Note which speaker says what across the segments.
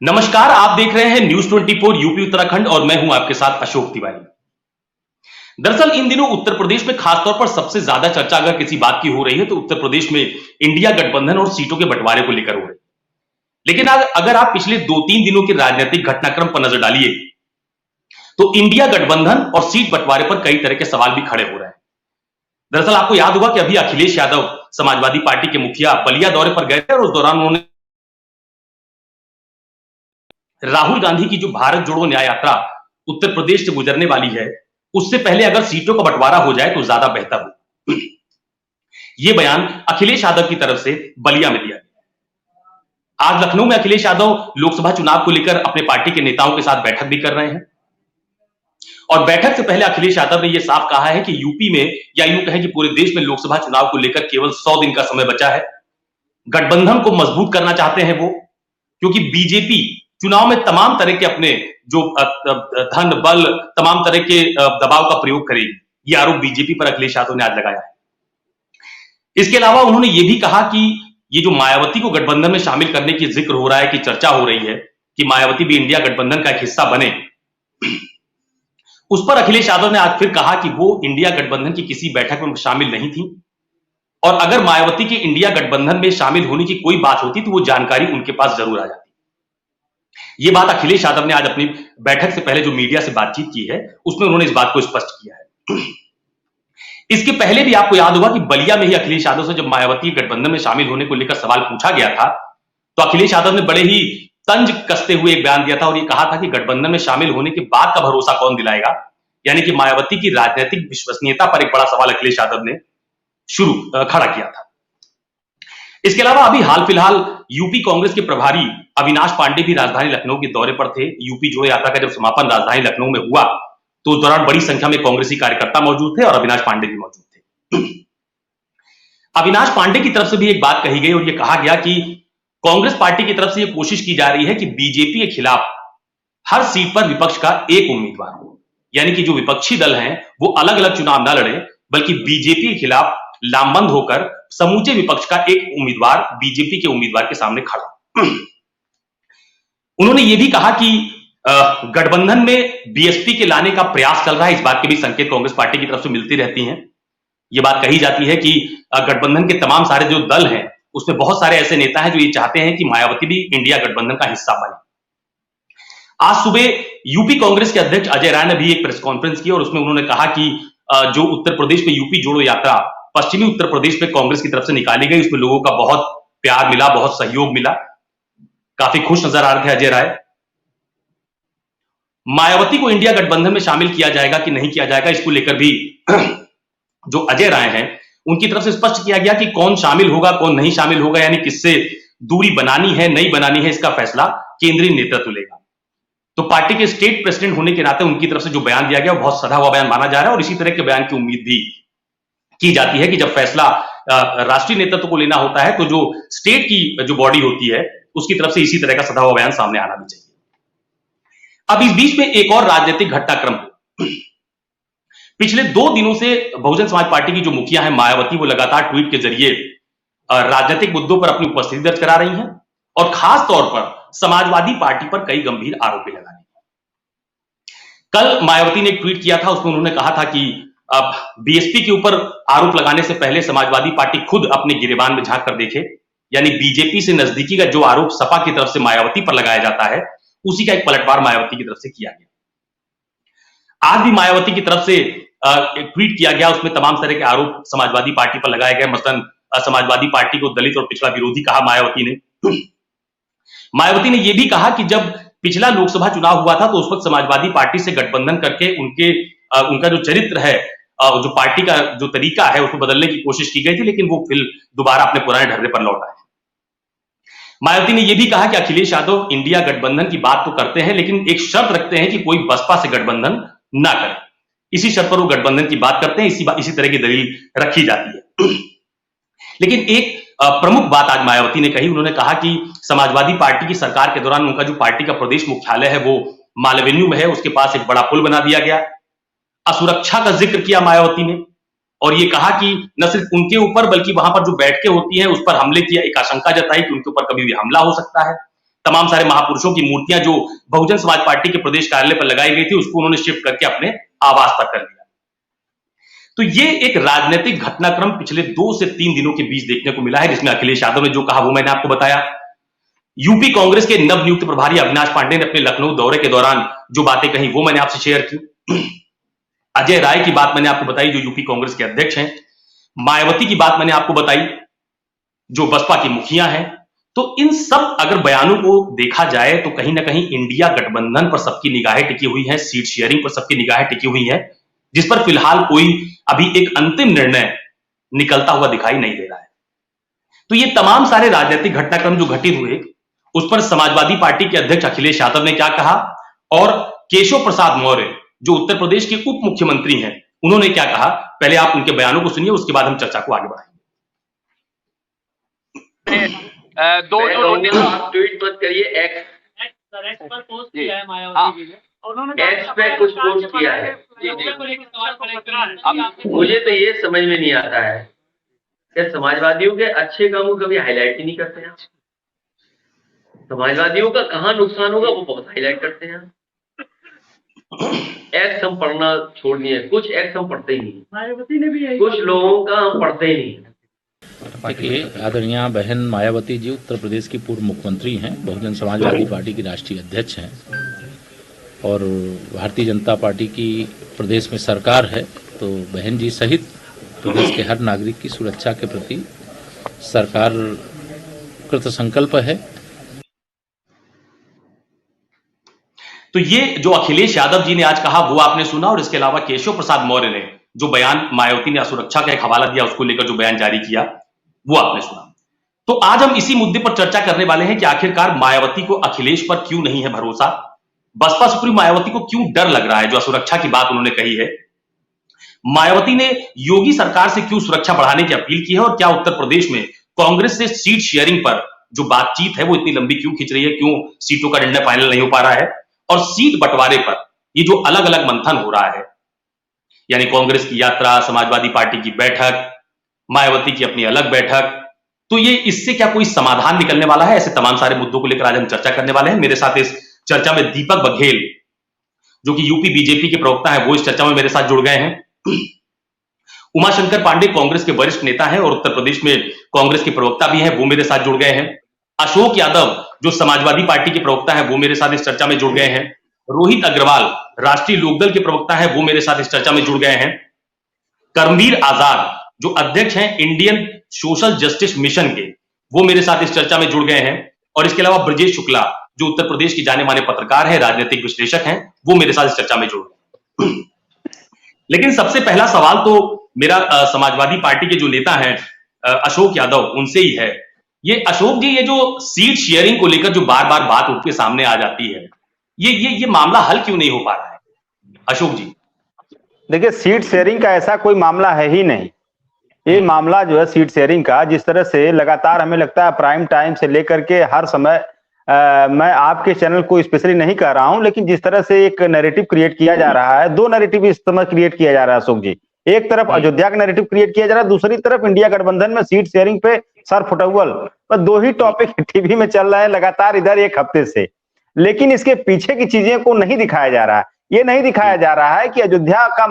Speaker 1: नमस्कार, आप देख रहे हैं न्यूज 24 यूपी उत्तराखंड और मैं हूं आपके साथ अशोक तिवारी। दरअसल इन दिनों उत्तर प्रदेश में खासतौर पर सबसे ज्यादा चर्चा अगर किसी बात की हो रही है तो उत्तर प्रदेश में इंडिया गठबंधन और सीटों के बंटवारे को लेकर हो रही है। लेकिन अगर आप पिछले 2-3 दिनों के राजनीतिक घटनाक्रम पर नजर डालिए तो इंडिया गठबंधन और सीट बंटवारे पर कई तरह के सवाल भी खड़े हो रहे हैं। दरअसल आपको याद होगा कि अभी अखिलेश यादव समाजवादी पार्टी के मुखिया बलिया दौरे पर गए थे और उस दौरान उन्होंने राहुल गांधी की जो भारत जोड़ो न्याय यात्रा उत्तर प्रदेश से गुजरने वाली है, उससे पहले अगर सीटों का बंटवारा हो जाए तो ज्यादा बेहतर हो। यह बयान अखिलेश यादव की तरफ से बलिया में दिया गया। आज लखनऊ में अखिलेश यादव लोकसभा चुनाव को लेकर अपने पार्टी के नेताओं के साथ बैठक भी कर रहे हैं और बैठक से पहले अखिलेश यादव ने यह साफ कहा है कि यूपी में या यूं कहें कि पूरे देश में लोकसभा चुनाव को लेकर केवल 100 दिन का समय बचा है। गठबंधन को मजबूत करना चाहते हैं वो, क्योंकि बीजेपी चुनाव में तमाम तरह के अपने जो धन बल तमाम तरह के दबाव का प्रयोग करेगी। यह आरोप बीजेपी पर अखिलेश यादव ने आज लगाया है। इसके अलावा उन्होंने यह भी कहा कि ये जो मायावती को गठबंधन में शामिल करने की जिक्र हो रहा है, कि चर्चा हो रही है कि मायावती भी इंडिया गठबंधन का एक हिस्सा बने, उस पर अखिलेश यादव ने आज फिर कहा कि वो इंडिया गठबंधन की किसी बैठक में शामिल नहीं थी और अगर मायावती के इंडिया गठबंधन में शामिल होने की कोई बात होती तो वो जानकारी उनके पास जरूर आ जाती। ये बात अखिलेश यादव ने आज अपनी बैठक से पहले जो मीडिया से बातचीत की है उसमें उन्होंने इस बात को स्पष्ट किया है। इसके पहले भी आपको याद होगा कि बलिया में ही अखिलेश यादव से जब मायावती गठबंधन में शामिल होने को लेकर सवाल पूछा गया था तो अखिलेश यादव ने बड़े ही तंज कसते हुए एक बयान दिया था और यह कहा था कि गठबंधन में शामिल होने के बाद का भरोसा कौन दिलाएगा। यानी कि मायावती की राजनीतिक विश्वसनीयता पर एक बड़ा सवाल अखिलेश यादव ने खड़ा किया था। इसके अलावा अभी हाल फिलहाल यूपी कांग्रेस के प्रभारी अविनाश पांडे भी राजधानी लखनऊ के दौरे पर थे। यूपी जोड़ो यात्रा का जब समापन राजधानी लखनऊ में हुआ तो उस दौरान बड़ी संख्या में कांग्रेसी कार्यकर्ता मौजूद थे और अविनाश पांडे भी मौजूद थे। अविनाश पांडे की तरफ से भी एक बात कही गई और यह कहा गया कि कांग्रेस पार्टी की तरफ से यह कोशिश की जा रही है कि बीजेपी के खिलाफ हर सीट पर विपक्ष का एक उम्मीदवार हो, यानी कि जो विपक्षी दल हैं वो अलग अलग चुनाव न लड़े बल्कि बीजेपी के खिलाफ लामबंद होकर समूचे विपक्ष का एक उम्मीदवार बीजेपी के उम्मीदवार के सामने खड़ा। उन्होंने यह भी कहा कि गठबंधन में बीएसपी के लाने का प्रयास चल रहा है। इस बात के भी संकेत कांग्रेस पार्टी की तरफ से मिलती रहती हैं। यह बात कही जाती है कि गठबंधन के तमाम सारे जो दल हैं उसमें बहुत सारे ऐसे नेता हैं जो ये चाहते हैं कि मायावती भी इंडिया गठबंधन का हिस्सा बने। आज सुबह यूपी कांग्रेस के अध्यक्ष अजय राय ने भी एक प्रेस कॉन्फ्रेंस की और उसमें उन्होंने कहा कि जो उत्तर प्रदेश में यूपी जोड़ो यात्रा पश्चिमी उत्तर प्रदेश में कांग्रेस की तरफ से निकाली गई, उसमें लोगों का बहुत प्यार मिला, बहुत सहयोग मिला, काफी खुश नजर आ रहे थे अजय राय। मायावती को इंडिया गठबंधन में शामिल किया जाएगा कि नहीं किया जाएगा, इसको लेकर भी जो अजय राय हैं उनकी तरफ से स्पष्ट किया गया कि कौन शामिल होगा कौन नहीं शामिल होगा, यानी किससे दूरी बनानी है नहीं बनानी है, इसका फैसला केंद्रीय नेतृत्व लेगा। तो पार्टी के स्टेट प्रेसिडेंट होने के नाते उनकी तरफ से जो बयान दिया गया वो बहुत सधा हुआ बयान माना जा रहा है और इसी तरह के बयान की उम्मीद भी की जाती है कि जब फैसला राष्ट्रीय नेतृत्व को लेना होता है तो जो स्टेट की जो बॉडी होती है उसकी तरफ से इसी तरह का सदा हुआ बयान सामने आना भी चाहिए। अब इस बीच में एक और राजनीतिक घटनाक्रम, पिछले 2 दिनों से बहुजन समाज पार्टी की जो मुखिया है मायावती वो लगातार ट्वीट के जरिए राजनीतिक मुद्दों पर अपनी उपस्थिति दर्ज करा रही हैं और खास तौर पर समाजवादी पार्टी पर कई गंभीर आरोप भी लगा रही हैं। कल मायावती ने एक ट्वीट किया था, उसमें उन्होंने कहा था कि अब बीएसपी के ऊपर आरोप लगाने से पहले समाजवादी पार्टी खुद अपने गिरेबान में झांक कर देखे, यानी बीजेपी से नजदीकी का जो आरोप सपा की तरफ से मायावती पर लगाया जाता है उसी का एक पलटवार मायावती की तरफ से किया गया। आज भी मायावती की तरफ से एक ट्वीट किया गया, उसमें तमाम तरह के आरोप समाजवादी पार्टी पर लगाए गए। मसलन समाजवादी पार्टी को दलित और पिछड़ा विरोधी कहा मायावती ने। मायावती ने यह भी कहा कि जब पिछला लोकसभा चुनाव हुआ था तो उस वक्त समाजवादी पार्टी से गठबंधन करके उनका जो चरित्र है, जो पार्टी का जो तरीका है उसको बदलने की कोशिश की गई थी, लेकिन वो फिर दोबारा अपने पुराने ढर्रे पर लौट आए। मायावती ने यह भी कहा कि अखिलेश यादव इंडिया गठबंधन की बात तो करते हैं लेकिन एक शर्त रखते हैं कि कोई बसपा से गठबंधन ना करे। इसी शर्त पर वो गठबंधन की बात करते हैं, इसी तरह की दलील रखी जाती है। लेकिन एक प्रमुख बात आज मायावती ने कही, उन्होंने कहा कि समाजवादी पार्टी की सरकार के दौरान उनका जो पार्टी का प्रदेश मुख्यालय है वो माल एवेन्यू में है, उसके पास एक बड़ा पुल बना दिया गया। असुरक्षा का जिक्र किया मायावती ने और ये कहा कि न सिर्फ उनके ऊपर बल्कि वहां पर जो बैठकें होती हैं उस पर हमले की एक आशंका जताई कि उनके ऊपर कभी भी हमला हो सकता है। तमाम सारे महापुरुषों की मूर्तियां जो बहुजन समाज पार्टी के प्रदेश कार्यालय पर लगाई गई थी उसको उन्होंने शिफ्ट करके अपने आवास पर कर लिया। तो ये एक राजनीतिक घटनाक्रम पिछले 2 से 3 दिनों के बीच देखने को मिला है, जिसमें अखिलेश यादव ने जो कहा वो मैंने आपको बताया। यूपी कांग्रेस के नवनियुक्त प्रभारी अविनाश पांडे ने अपने लखनऊ दौरे के दौरान जो बातें कही वो मैंने आपसे शेयर की। अजय राय की बात मैंने आपको बताई जो यूपी कांग्रेस के अध्यक्ष हैं। मायावती की बात मैंने आपको बताई जो बसपा की मुखिया हैं। तो इन सब अगर बयानों को देखा जाए तो कहीं ना कहीं इंडिया गठबंधन पर सबकी निगाहें टिकी हुई हैं, सीट शेयरिंग पर सबकी निगाहें टिकी हुई हैं, जिस पर फिलहाल कोई अभी एक अंतिम निर्णय निकलता हुआ दिखाई नहीं दे रहा है। तो ये तमाम सारे राजनीतिक घटनाक्रम जो घटित हुए उस पर समाजवादी पार्टी के अध्यक्ष अखिलेश यादव ने क्या कहा और केशव प्रसाद मौर्य जो उत्तर प्रदेश के उप मुख्यमंत्री हैं उन्होंने क्या कहा, पहले आप उनके बयानों को सुनिए, उसके बाद हम चर्चा को आगे बढ़ाएंगे।
Speaker 2: आप ट्वीट मत करिए, एक्स पर पोस्ट किया है मायावती जी ने, एक्स पे कुछ पोस्ट किया है। मुझे तो ये समझ में नहीं आता है कि समाजवादियों के अच्छे कामों को कभी हाईलाइट ही नहीं करते हैं। समाजवादियों का कहाँ नुकसान होगा वो बहुत हाईलाइट करते हैं। एक्स हम पढ़ना छोड़ दिए, कुछ एक्स हम पढ़ते ही नहीं, मायावती ने भी कुछ लोगों का हम पढ़ते ही नहीं।
Speaker 3: देखिए, आदरणीय बहन मायावती जी उत्तर प्रदेश की पूर्व मुख्यमंत्री हैं, बहुजन समाजवादी पार्टी की राष्ट्रीय अध्यक्ष हैं और भारतीय जनता पार्टी की प्रदेश में सरकार है। तो बहन जी सहित प्रदेश के हर नागरिक की सुरक्षा के प्रति सरकार कृत संकल्प है।
Speaker 1: तो ये जो अखिलेश यादव जी ने आज कहा वो आपने सुना, और इसके अलावा केशव प्रसाद मौर्य ने जो बयान मायावती ने असुरक्षा का एक हवाला दिया उसको लेकर जो बयान जारी किया वो आपने सुना। तो आज हम इसी मुद्दे पर चर्चा करने वाले हैं कि आखिरकार मायावती को अखिलेश पर क्यों नहीं है भरोसा, बसपा सुप्रीम मायावती को क्यों डर लग रहा है जो असुरक्षा की बात उन्होंने कही है, मायावती ने योगी सरकार से क्यों सुरक्षा बढ़ाने की अपील की है और क्या उत्तर प्रदेश में कांग्रेस से सीट शेयरिंग पर जो बातचीत है वो इतनी लंबी क्यों खिंच रही है, क्यों सीटों का निर्णय फाइनल नहीं हो पा रहा है, और सीट बंटवारे पर ये जो अलग अलग मंथन हो रहा है, यानी कांग्रेस की यात्रा, समाजवादी पार्टी की बैठक, मायावती की अपनी अलग बैठक, तो ये इससे क्या कोई समाधान निकलने वाला है? ऐसे तमाम सारे मुद्दों को लेकर आज हम चर्चा करने वाले हैं। मेरे साथ इस चर्चा में दीपक बघेल जो कि यूपी बीजेपी के प्रवक्ता है वो इस चर्चा में मेरे साथ जुड़ गए हैं। उमाशंकर पांडे कांग्रेस के वरिष्ठ नेता हैं और उत्तर प्रदेश में कांग्रेस के प्रवक्ता भी हैं, वो मेरे साथ जुड़ गए हैं। अशोक यादव जो समाजवादी पार्टी के प्रवक्ता है वो मेरे साथ इस चर्चा में जुड़ गए हैं। रोहित अग्रवाल राष्ट्रीय लोकदल के प्रवक्ता है वो मेरे साथ इस चर्चा में जुड़ गए हैं। करमवीर आजाद जो अध्यक्ष हैं इंडियन सोशल जस्टिस मिशन के वो मेरे साथ इस चर्चा में जुड़ गए हैं, और इसके अलावा ब्रजेश शुक्ला जो उत्तर प्रदेश के जाने माने पत्रकार हैं, राजनीतिक विश्लेषक हैं, वो मेरे साथ इस चर्चा में जुड़ गए। लेकिन सबसे पहला सवाल तो मेरा समाजवादी पार्टी के जो नेता हैं अशोक यादव उनसे ही है। ये अशोक जी, ये जो सीट शेयरिंग को लेकर जो बार बार बात उठ के सामने आ जाती है, ये मामला हल क्यों नहीं हो पा रहा है अशोक जी?
Speaker 4: देखिए, सीट शेयरिंग का ऐसा कोई मामला है ही नहीं। ये मामला जो है सीट शेयरिंग का, जिस तरह से लगातार हमें लगता है प्राइम टाइम से लेकर के हर समय मैं आपके चैनल को स्पेशली नहीं कह रहा हूं, लेकिन जिस तरह से एक नैरेटिव क्रिएट किया जा रहा है, दो नैरेटिव इस समय क्रिएट किया जा रहा है अशोक जी। एक तरफ अयोध्या का नैरेटिव क्रिएट किया जा रहा है, दूसरी तरफ इंडिया गठबंधन में सीट शेयरिंग पे सर फुटअव्वल, बस दो ही टॉपिक टीवी में चल रहे हैं लगातार इधर एक हफ्ते से। लेकिन इसके पीछे की चीजें को नहीं दिखाया जा रहा है। ये नहीं दिखाया जा रहा है कि अयोध्या का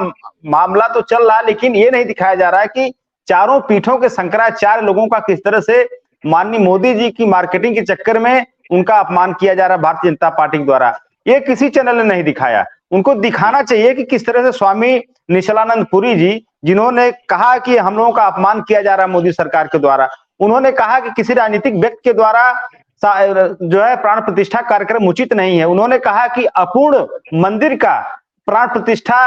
Speaker 4: मामला तो चल रहा है, लेकिन ये नहीं दिखाया जा रहा है कि चारों पीठों के शंकराचार्य लोगों का किस तरह से माननीय मोदी जी की मार्केटिंग के चक्कर में उनका अपमान किया जा रहा है भारतीय जनता पार्टी द्वारा। ये किसी चैनल ने नहीं दिखाया। उनको दिखाना चाहिए कि किस तरह से स्वामी निशलानंद पुरी जी, जिन्होंने कहा कि हम लोगों का अपमान किया जा रहा है मोदी सरकार के द्वारा, उन्होंने कहा कि किसी राजनीतिक व्यक्ति के द्वारा जो है प्राण प्रतिष्ठा कार्यक्रम उचित नहीं है। उन्होंने कहा कि अपूर्ण मंदिर का प्राण प्रतिष्ठा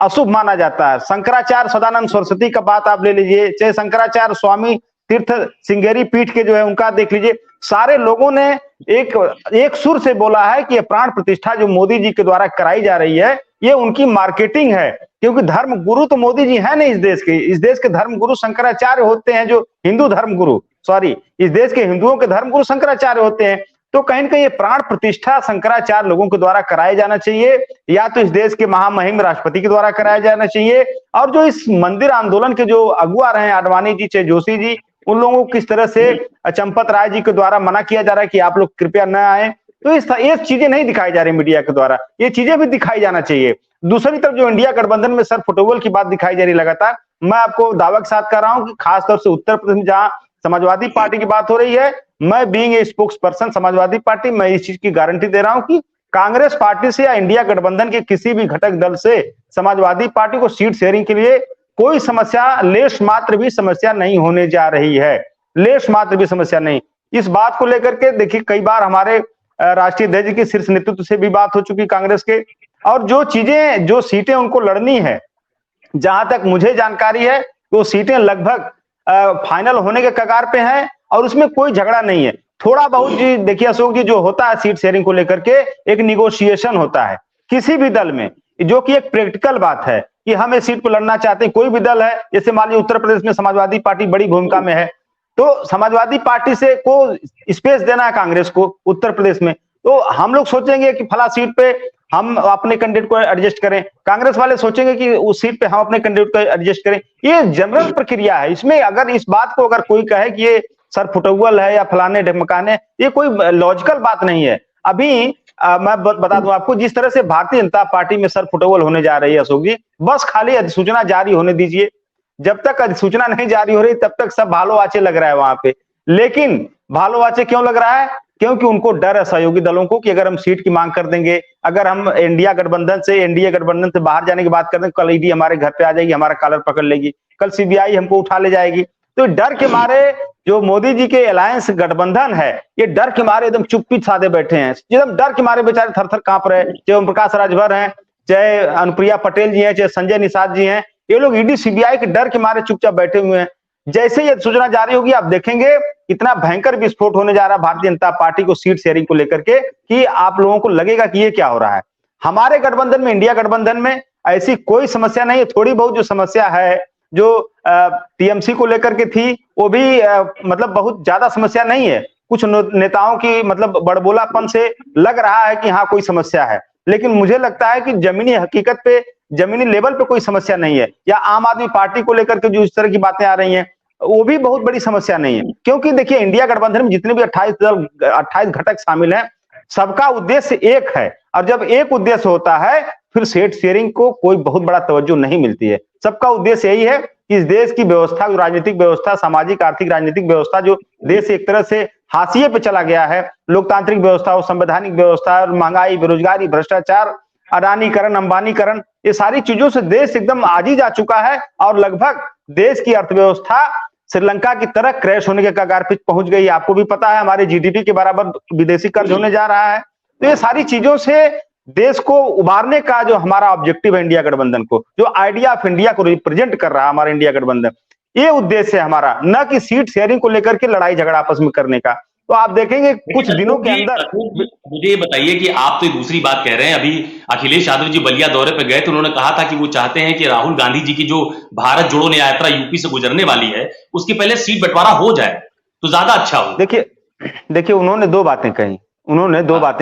Speaker 4: अशुभ माना जाता है। शंकराचार्य सदानंद सरस्वती का बात आप ले लीजिए, चाहे शंकराचार्य स्वामी तीर्थ सिंगेरी पीठ के जो है उनका देख लीजिए, सारे लोगों ने एक सुर से बोला है कि ये प्राण प्रतिष्ठा जो मोदी जी के द्वारा कराई जा रही है ये उनकी मार्केटिंग है, क्योंकि धर्म गुरु तो मोदी जी है नहीं इस देश के। इस देश के धर्म गुरु शंकराचार्य होते हैं, जो हिंदू धर्म गुरु, सॉरी, इस देश के हिंदुओं के धर्म गुरु शंकराचार्य होते हैं। तो कहीं ना कहीं ये प्राण प्रतिष्ठा शंकराचार्य लोगों के द्वारा कराया जाना चाहिए, या तो इस देश के महामहिम राष्ट्रपति के द्वारा कराया जाना चाहिए, और जो इस मंदिर आंदोलन के जो अगुआ रहे आडवाणी जी चाहे जोशी जी, उन लोगों को किस तरह से चंपत राय जी के द्वारा मना किया जा रहा है कि आप लोग कृपया न आए। तो ये चीजें नहीं दिखाई जा रही मीडिया के द्वारा, ये चीजें भी दिखाई जाना चाहिए। दूसरी तरफ जो इंडिया गठबंधन में सर फुटबॉल की बात दिखाई जा रही लगातार, मैं आपको दावा के साथ कर रहा हूं कि खासतौर से उत्तर प्रदेश में जहां समाजवादी पार्टी की बात हो रही है, मैं being a spokes person Samajwadi party, मैं इस चीज की गारंटी दे रहा हूं कि कांग्रेस पार्टी से या इंडिया गठबंधन के किसी भी घटक दल से समाजवादी पार्टी को सीट शेयरिंग के लिए कोई समस्या, लेश मात्र भी समस्या नहीं होने जा रही है, लेश मात्र भी समस्या नहीं। इस बात को लेकर के देखिए कई बार हमारे राष्ट्रीय अध्यक्ष के शीर्ष नेतृत्व से भी बात हो चुकी कांग्रेस के, और जो चीजें, जो सीटें उनको लड़नी है, जहां तक मुझे जानकारी है वो सीटें लगभग फाइनल होने के कगार पे हैं और उसमें कोई झगड़ा नहीं है। थोड़ा बहुत जी देखिए अशोक जी, जो होता है सीट शेयरिंग को लेकर के एक निगोशिएशन होता है किसी भी दल में, जो कि एक प्रैक्टिकल बात है कि हम इस सीट पर लड़ना चाहते हैं। कोई भी दल है, जैसे मान लीजिए उत्तर प्रदेश में समाजवादी पार्टी बड़ी भूमिका में है, तो समाजवादी पार्टी से को स्पेस देना है कांग्रेस को उत्तर प्रदेश में, तो हम लोग सोचेंगे कि फला सीट पे हम अपने कैंडिडेट को एडजस्ट करें, कांग्रेस वाले सोचेंगे कि उस सीट पे हम अपने कैंडिडेट को एडजस्ट करें। ये जनरल प्रक्रिया है। इसमें अगर इस बात को अगर कोई कहे कि ये सर फुटबॉल है या फलाने ढमकाने, ये कोई लॉजिकल बात नहीं है। अभी मैं बता दूं आपको, जिस तरह से भारतीय जनता पार्टी में सर फुटबॉल होने जा रही है अशोक जी, बस खाली अधिसूचना जारी होने दीजिए। जब तक अधिसूचना नहीं जारी हो रही तब तक सब भालो आचे लग रहा है वहां पे। लेकिन भालो आचे क्यों लग रहा है? क्योंकि उनको डर है सहयोगी दलों को कि अगर हम सीट की मांग कर देंगे, अगर हम एनडीए गठबंधन से बाहर जाने की बात कर दें, कल ईडी हमारे घर पे आ जाएगी, हमारा कॉलर पकड़ लेगी, कल सीबीआई हमको उठा ले जाएगी। तो डर के मारे जो मोदी जी के अलायंस गठबंधन है, ये डर के मारे एकदम चुप्पी साधे बैठे हैं, एकदम डर के मारे बेचारे थर थर कांप रहे हैं। चाहे ओम प्रकाश राजभर हैं, चाहे अनुप्रिया पटेल जी हैं, चाहे संजय निषाद जी हैं, ये लोग ईडी सीबीआई के डर के मारे चुपचाप बैठे हुए हैं। जैसे ये सूचना जारी होगी आप देखेंगे इतना भयंकर विस्फोट होने जा रहा है भारतीय जनता पार्टी को सीट शेयरिंग को लेकर के कि आप लोगों को लगेगा कि ये क्या हो रहा है। हमारे गठबंधन में, इंडिया गठबंधन में ऐसी कोई समस्या नहीं है। थोड़ी बहुत जो समस्या है, जो टीएमसी को लेकर के थी, वो भी मतलब बहुत ज्यादा समस्या नहीं है। कुछ नेताओं की मतलब बड़बोलापन से लग रहा है कि हाँ कोई समस्या है, लेकिन मुझे लगता है कि जमीनी हकीकत पे, जमीनी लेवल पे कोई समस्या नहीं है। या आम आदमी पार्टी को लेकर के जो इस तरह की बातें आ रही हैं, वो भी बहुत बड़ी समस्या नहीं है। क्योंकि देखिए इंडिया गठबंधन में जितने भी 28 घटक शामिल हैं, सबका उद्देश्य एक है, और जब एक उद्देश्य होता है फिर सीट शेयरिंग को कोई बहुत बड़ा तवज्जो नहीं मिलती है। सबका उद्देश्य यही है कि इस देश की व्यवस्था, राजनीतिक व्यवस्था, सामाजिक आर्थिक राजनीतिक व्यवस्था, जो देश एक तरह से हाशिए पे चला गया है, लोकतांत्रिक व्यवस्था हो, संवैधानिक व्यवस्था, महंगाई, बेरोजगारी, भ्रष्टाचार, अडानीकरण, अंबानीकरण, ये सारी चीजों से देश एकदम आजीज आ चुका है और लगभग देश की अर्थव्यवस्था श्रीलंका की तरह क्रैश होने के कगार पे पहुंच गई। आपको भी पता है हमारे जीडीपी के बराबर विदेशी कर्ज होने जा रहा है। तो ये सारी चीजों से देश को उबारने का जो हमारा ऑब्जेक्टिव है इंडिया गठबंधन को, जो आइडिया ऑफ इंडिया को रिप्रेजेंट कर रहा है हमारा इंडिया गठबंधन, ये उद्देश्य है हमारा, न कि सीट शेयरिंग को लेकर के लड़ाई झगड़ा आपस में करने का। तो आप देखेंगे कुछ दिनों के अंदर।
Speaker 1: मुझे ये बताइए कि आप तो दूसरी बात कह रहे हैं, अभी अखिलेश यादव जी बलिया दौरे पर गए तो उन्होंने कहा था कि वो चाहते हैं कि राहुल गांधी जी की जो भारत जोड़ो यात्रा यूपी से गुजरने वाली है, उसके पहले सीट बंटवारा हो जाए तो ज्यादा अच्छा हो।
Speaker 4: देखिए उन्होंने दो बातें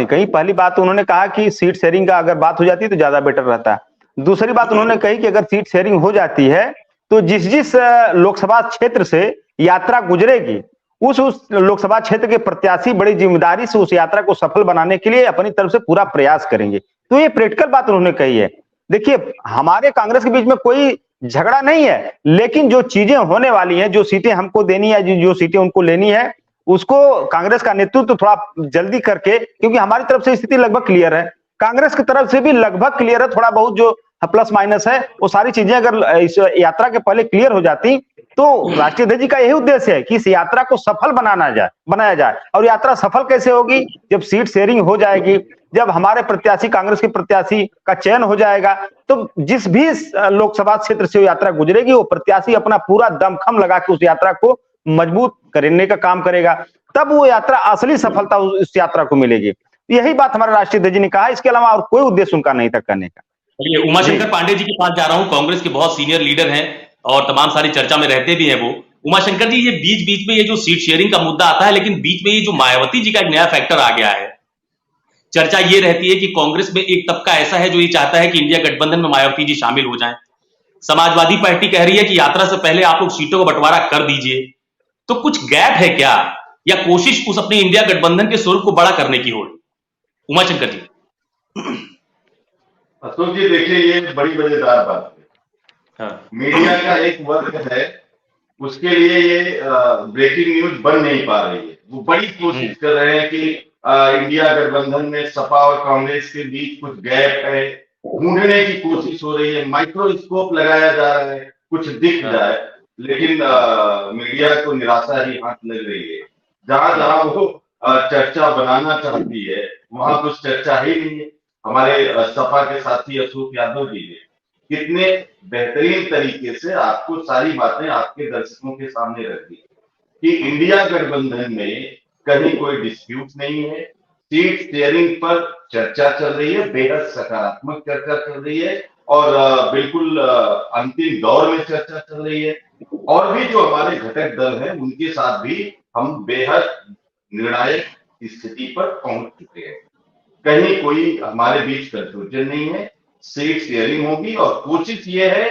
Speaker 4: कही, पहली बात उन्होंने कहा कि सीट शेयरिंग का अगर बात हो जाती तो ज्यादा बेटर रहता है। दूसरी बात उन्होंने कही कि अगर सीट शेयरिंग हो जाती है तो जिस लोकसभा क्षेत्र से यात्रा गुजरेगी, उस लोकसभा क्षेत्र के प्रत्याशी बड़ी जिम्मेदारी से उस यात्रा को सफल बनाने के लिए अपनी तरफ से पूरा प्रयास करेंगे। तो ये प्रैक्टिकल बात उन्होंने कही है। देखिए हमारे कांग्रेस के बीच में कोई झगड़ा नहीं है, लेकिन जो चीजें होने वाली हैं, जो सीटें हमको देनी है, जो सीटें उनको लेनी है, उसको कांग्रेस का नेतृत्व थोड़ा जल्दी करके, क्योंकि हमारी तरफ से स्थिति लगभग क्लियर है, कांग्रेस की तरफ से भी लगभग क्लियर है, थोड़ा बहुत जो प्लस माइनस है वो सारी चीजें अगर इस यात्रा के पहले क्लियर हो जाती तो राष्ट्रीय अध्यक्ष जी का यही उद्देश्य है कि इस यात्रा को सफल बनाया जाए। और यात्रा सफल कैसे होगी? जब सीट शेयरिंग हो जाएगी, जब हमारे प्रत्याशी, कांग्रेस के प्रत्याशी का चयन हो जाएगा, तो जिस भी लोकसभा क्षेत्र से वो यात्रा गुजरेगी, वो प्रत्याशी अपना पूरा दमखम लगा के उस यात्रा को मजबूत करने का काम करेगा, तब वो यात्रा असली सफलता उस यात्रा को मिलेगी। यही बात हमारे राष्ट्रीय अध्यक्ष जी ने कहा, इसके अलावा और कोई उद्देश्य उनका नहीं था करने का।
Speaker 1: उमाशंकर पांडे जी के पास जा रहा हूं, कांग्रेस के बहुत सीनियर लीडर हैं और तमाम सारी चर्चा में रहते भी हैं वो। उमाशंकर जी, ये बीच में ये जो सीट शेयरिंग का मुद्दा आता है, लेकिन बीच में ये जो मायावती जी का एक नया फैक्टर आ गया है, चर्चा ये रहती है कि कांग्रेस में एक तबका ऐसा है जो ये चाहता है कि इंडिया गठबंधन में मायावती जी शामिल हो जाएं। समाजवादी पार्टी कह रही है कि यात्रा से पहले आप लोग सीटों का बंटवारा कर दीजिए। तो कुछ गैप है क्या, या कोशिश उस अपनी इंडिया गठबंधन के स्वरूप को बड़ा करने की हो? उमाशंकर जी।
Speaker 5: अशोक जी देखिए, ये बड़ी मजेदार बात है।
Speaker 1: हाँ।
Speaker 5: मीडिया का एक वर्ग है, उसके लिए ये ब्रेकिंग न्यूज बन नहीं पा रही है। वो बड़ी कोशिश कर रहे हैं कि इंडिया गठबंधन में सपा और कांग्रेस के बीच कुछ गैप है, ढूंढने की कोशिश हो रही है, माइक्रोस्कोप लगाया जा रहा है, कुछ दिख जाए, लेकिन मीडिया को निराशा ही हाथ लग रही है। जहां जहां वो चर्चा बनाना चाहती है, वहां कुछ चर्चा ही नहीं है। हमारे सपा के साथी अशोक यादव जी ने कितने बेहतरीन तरीके से आपको सारी बातें आपके दर्शकों के सामने रख दी कि इंडिया गठबंधन में कहीं कोई डिस्प्यूट नहीं है, सीट शेयरिंग पर चर्चा चल रही है, बेहद सकारात्मक चर्चा चल रही है और बिल्कुल अंतिम दौर में चर्चा चल रही है। और भी जो हमारे घटक दल हैं उनके साथ भी हम बेहद निर्णायक स्थिति पर पहुंच चुके हैं। कहीं कोई हमारे बीच कंफ्यूजन नहीं है, सीट शेयरिंग होगी और कोशिश ये है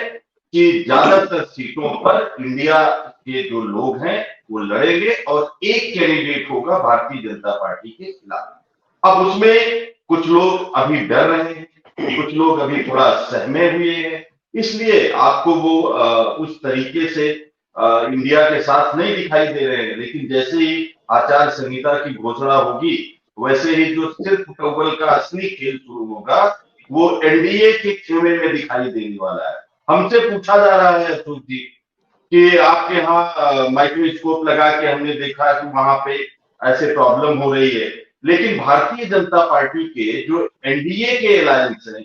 Speaker 5: कि ज्यादातर सीटों पर इंडिया के जो लोग हैं वो लड़ेंगे और एक कैंडिडेट होगा भारतीय जनता पार्टी के खिलाफ। अब उसमें कुछ लोग अभी डर रहे हैं, कुछ लोग अभी थोड़ा सहमे हुए हैं, इसलिए आपको वो उस तरीके से इंडिया के साथ नहीं दिखाई दे रहे हैं। लेकिन जैसे ही आचार संहिता की घोषणा होगी, वैसे ही जो सिर्फ कव्वल का असली खेल शुरू होगा, वो एनडीए के खेमे में दिखाई देने वाला है। हमसे पूछा जा रहा है अशोक जी कि आपके यहाँ माइक्रोस्कोप लगा के हमने देखा कि वहां पे ऐसे प्रॉब्लम हो रही है, लेकिन भारतीय जनता पार्टी के जो एनडीए के अलायंस है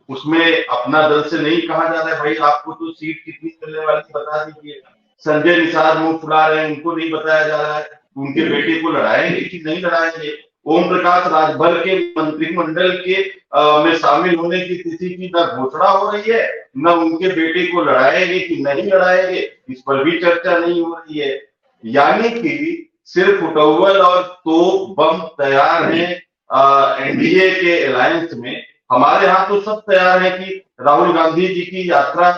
Speaker 5: उसमें अपना दल से नहीं कहा जा रहा है भाई आपको तो सीट कितनी मिलने वाली बता दीजिए। संजय निषाद मुंह फुला रहे हैं, उनको नहीं बताया जा रहा है उनके बेटे को लड़ाएंगे कि नहीं लड़ाएंगे। ओम प्रकाश राजभर के मंत्रिमंडल के में शामिल होने की तिथि की न घोषणा हो रही है, न उनके बेटे को लड़ाएंगे कि नहीं लड़ाएंगे, इस पर भी चर्चा नहीं हो रही है। यानी कि सिर्फ उटव्वल और तोप बम तैयार हैं एनडीए के अलायंस में। हमारे यहाँ तो सब तैयार है कि राहुल गांधी जी की यात्रा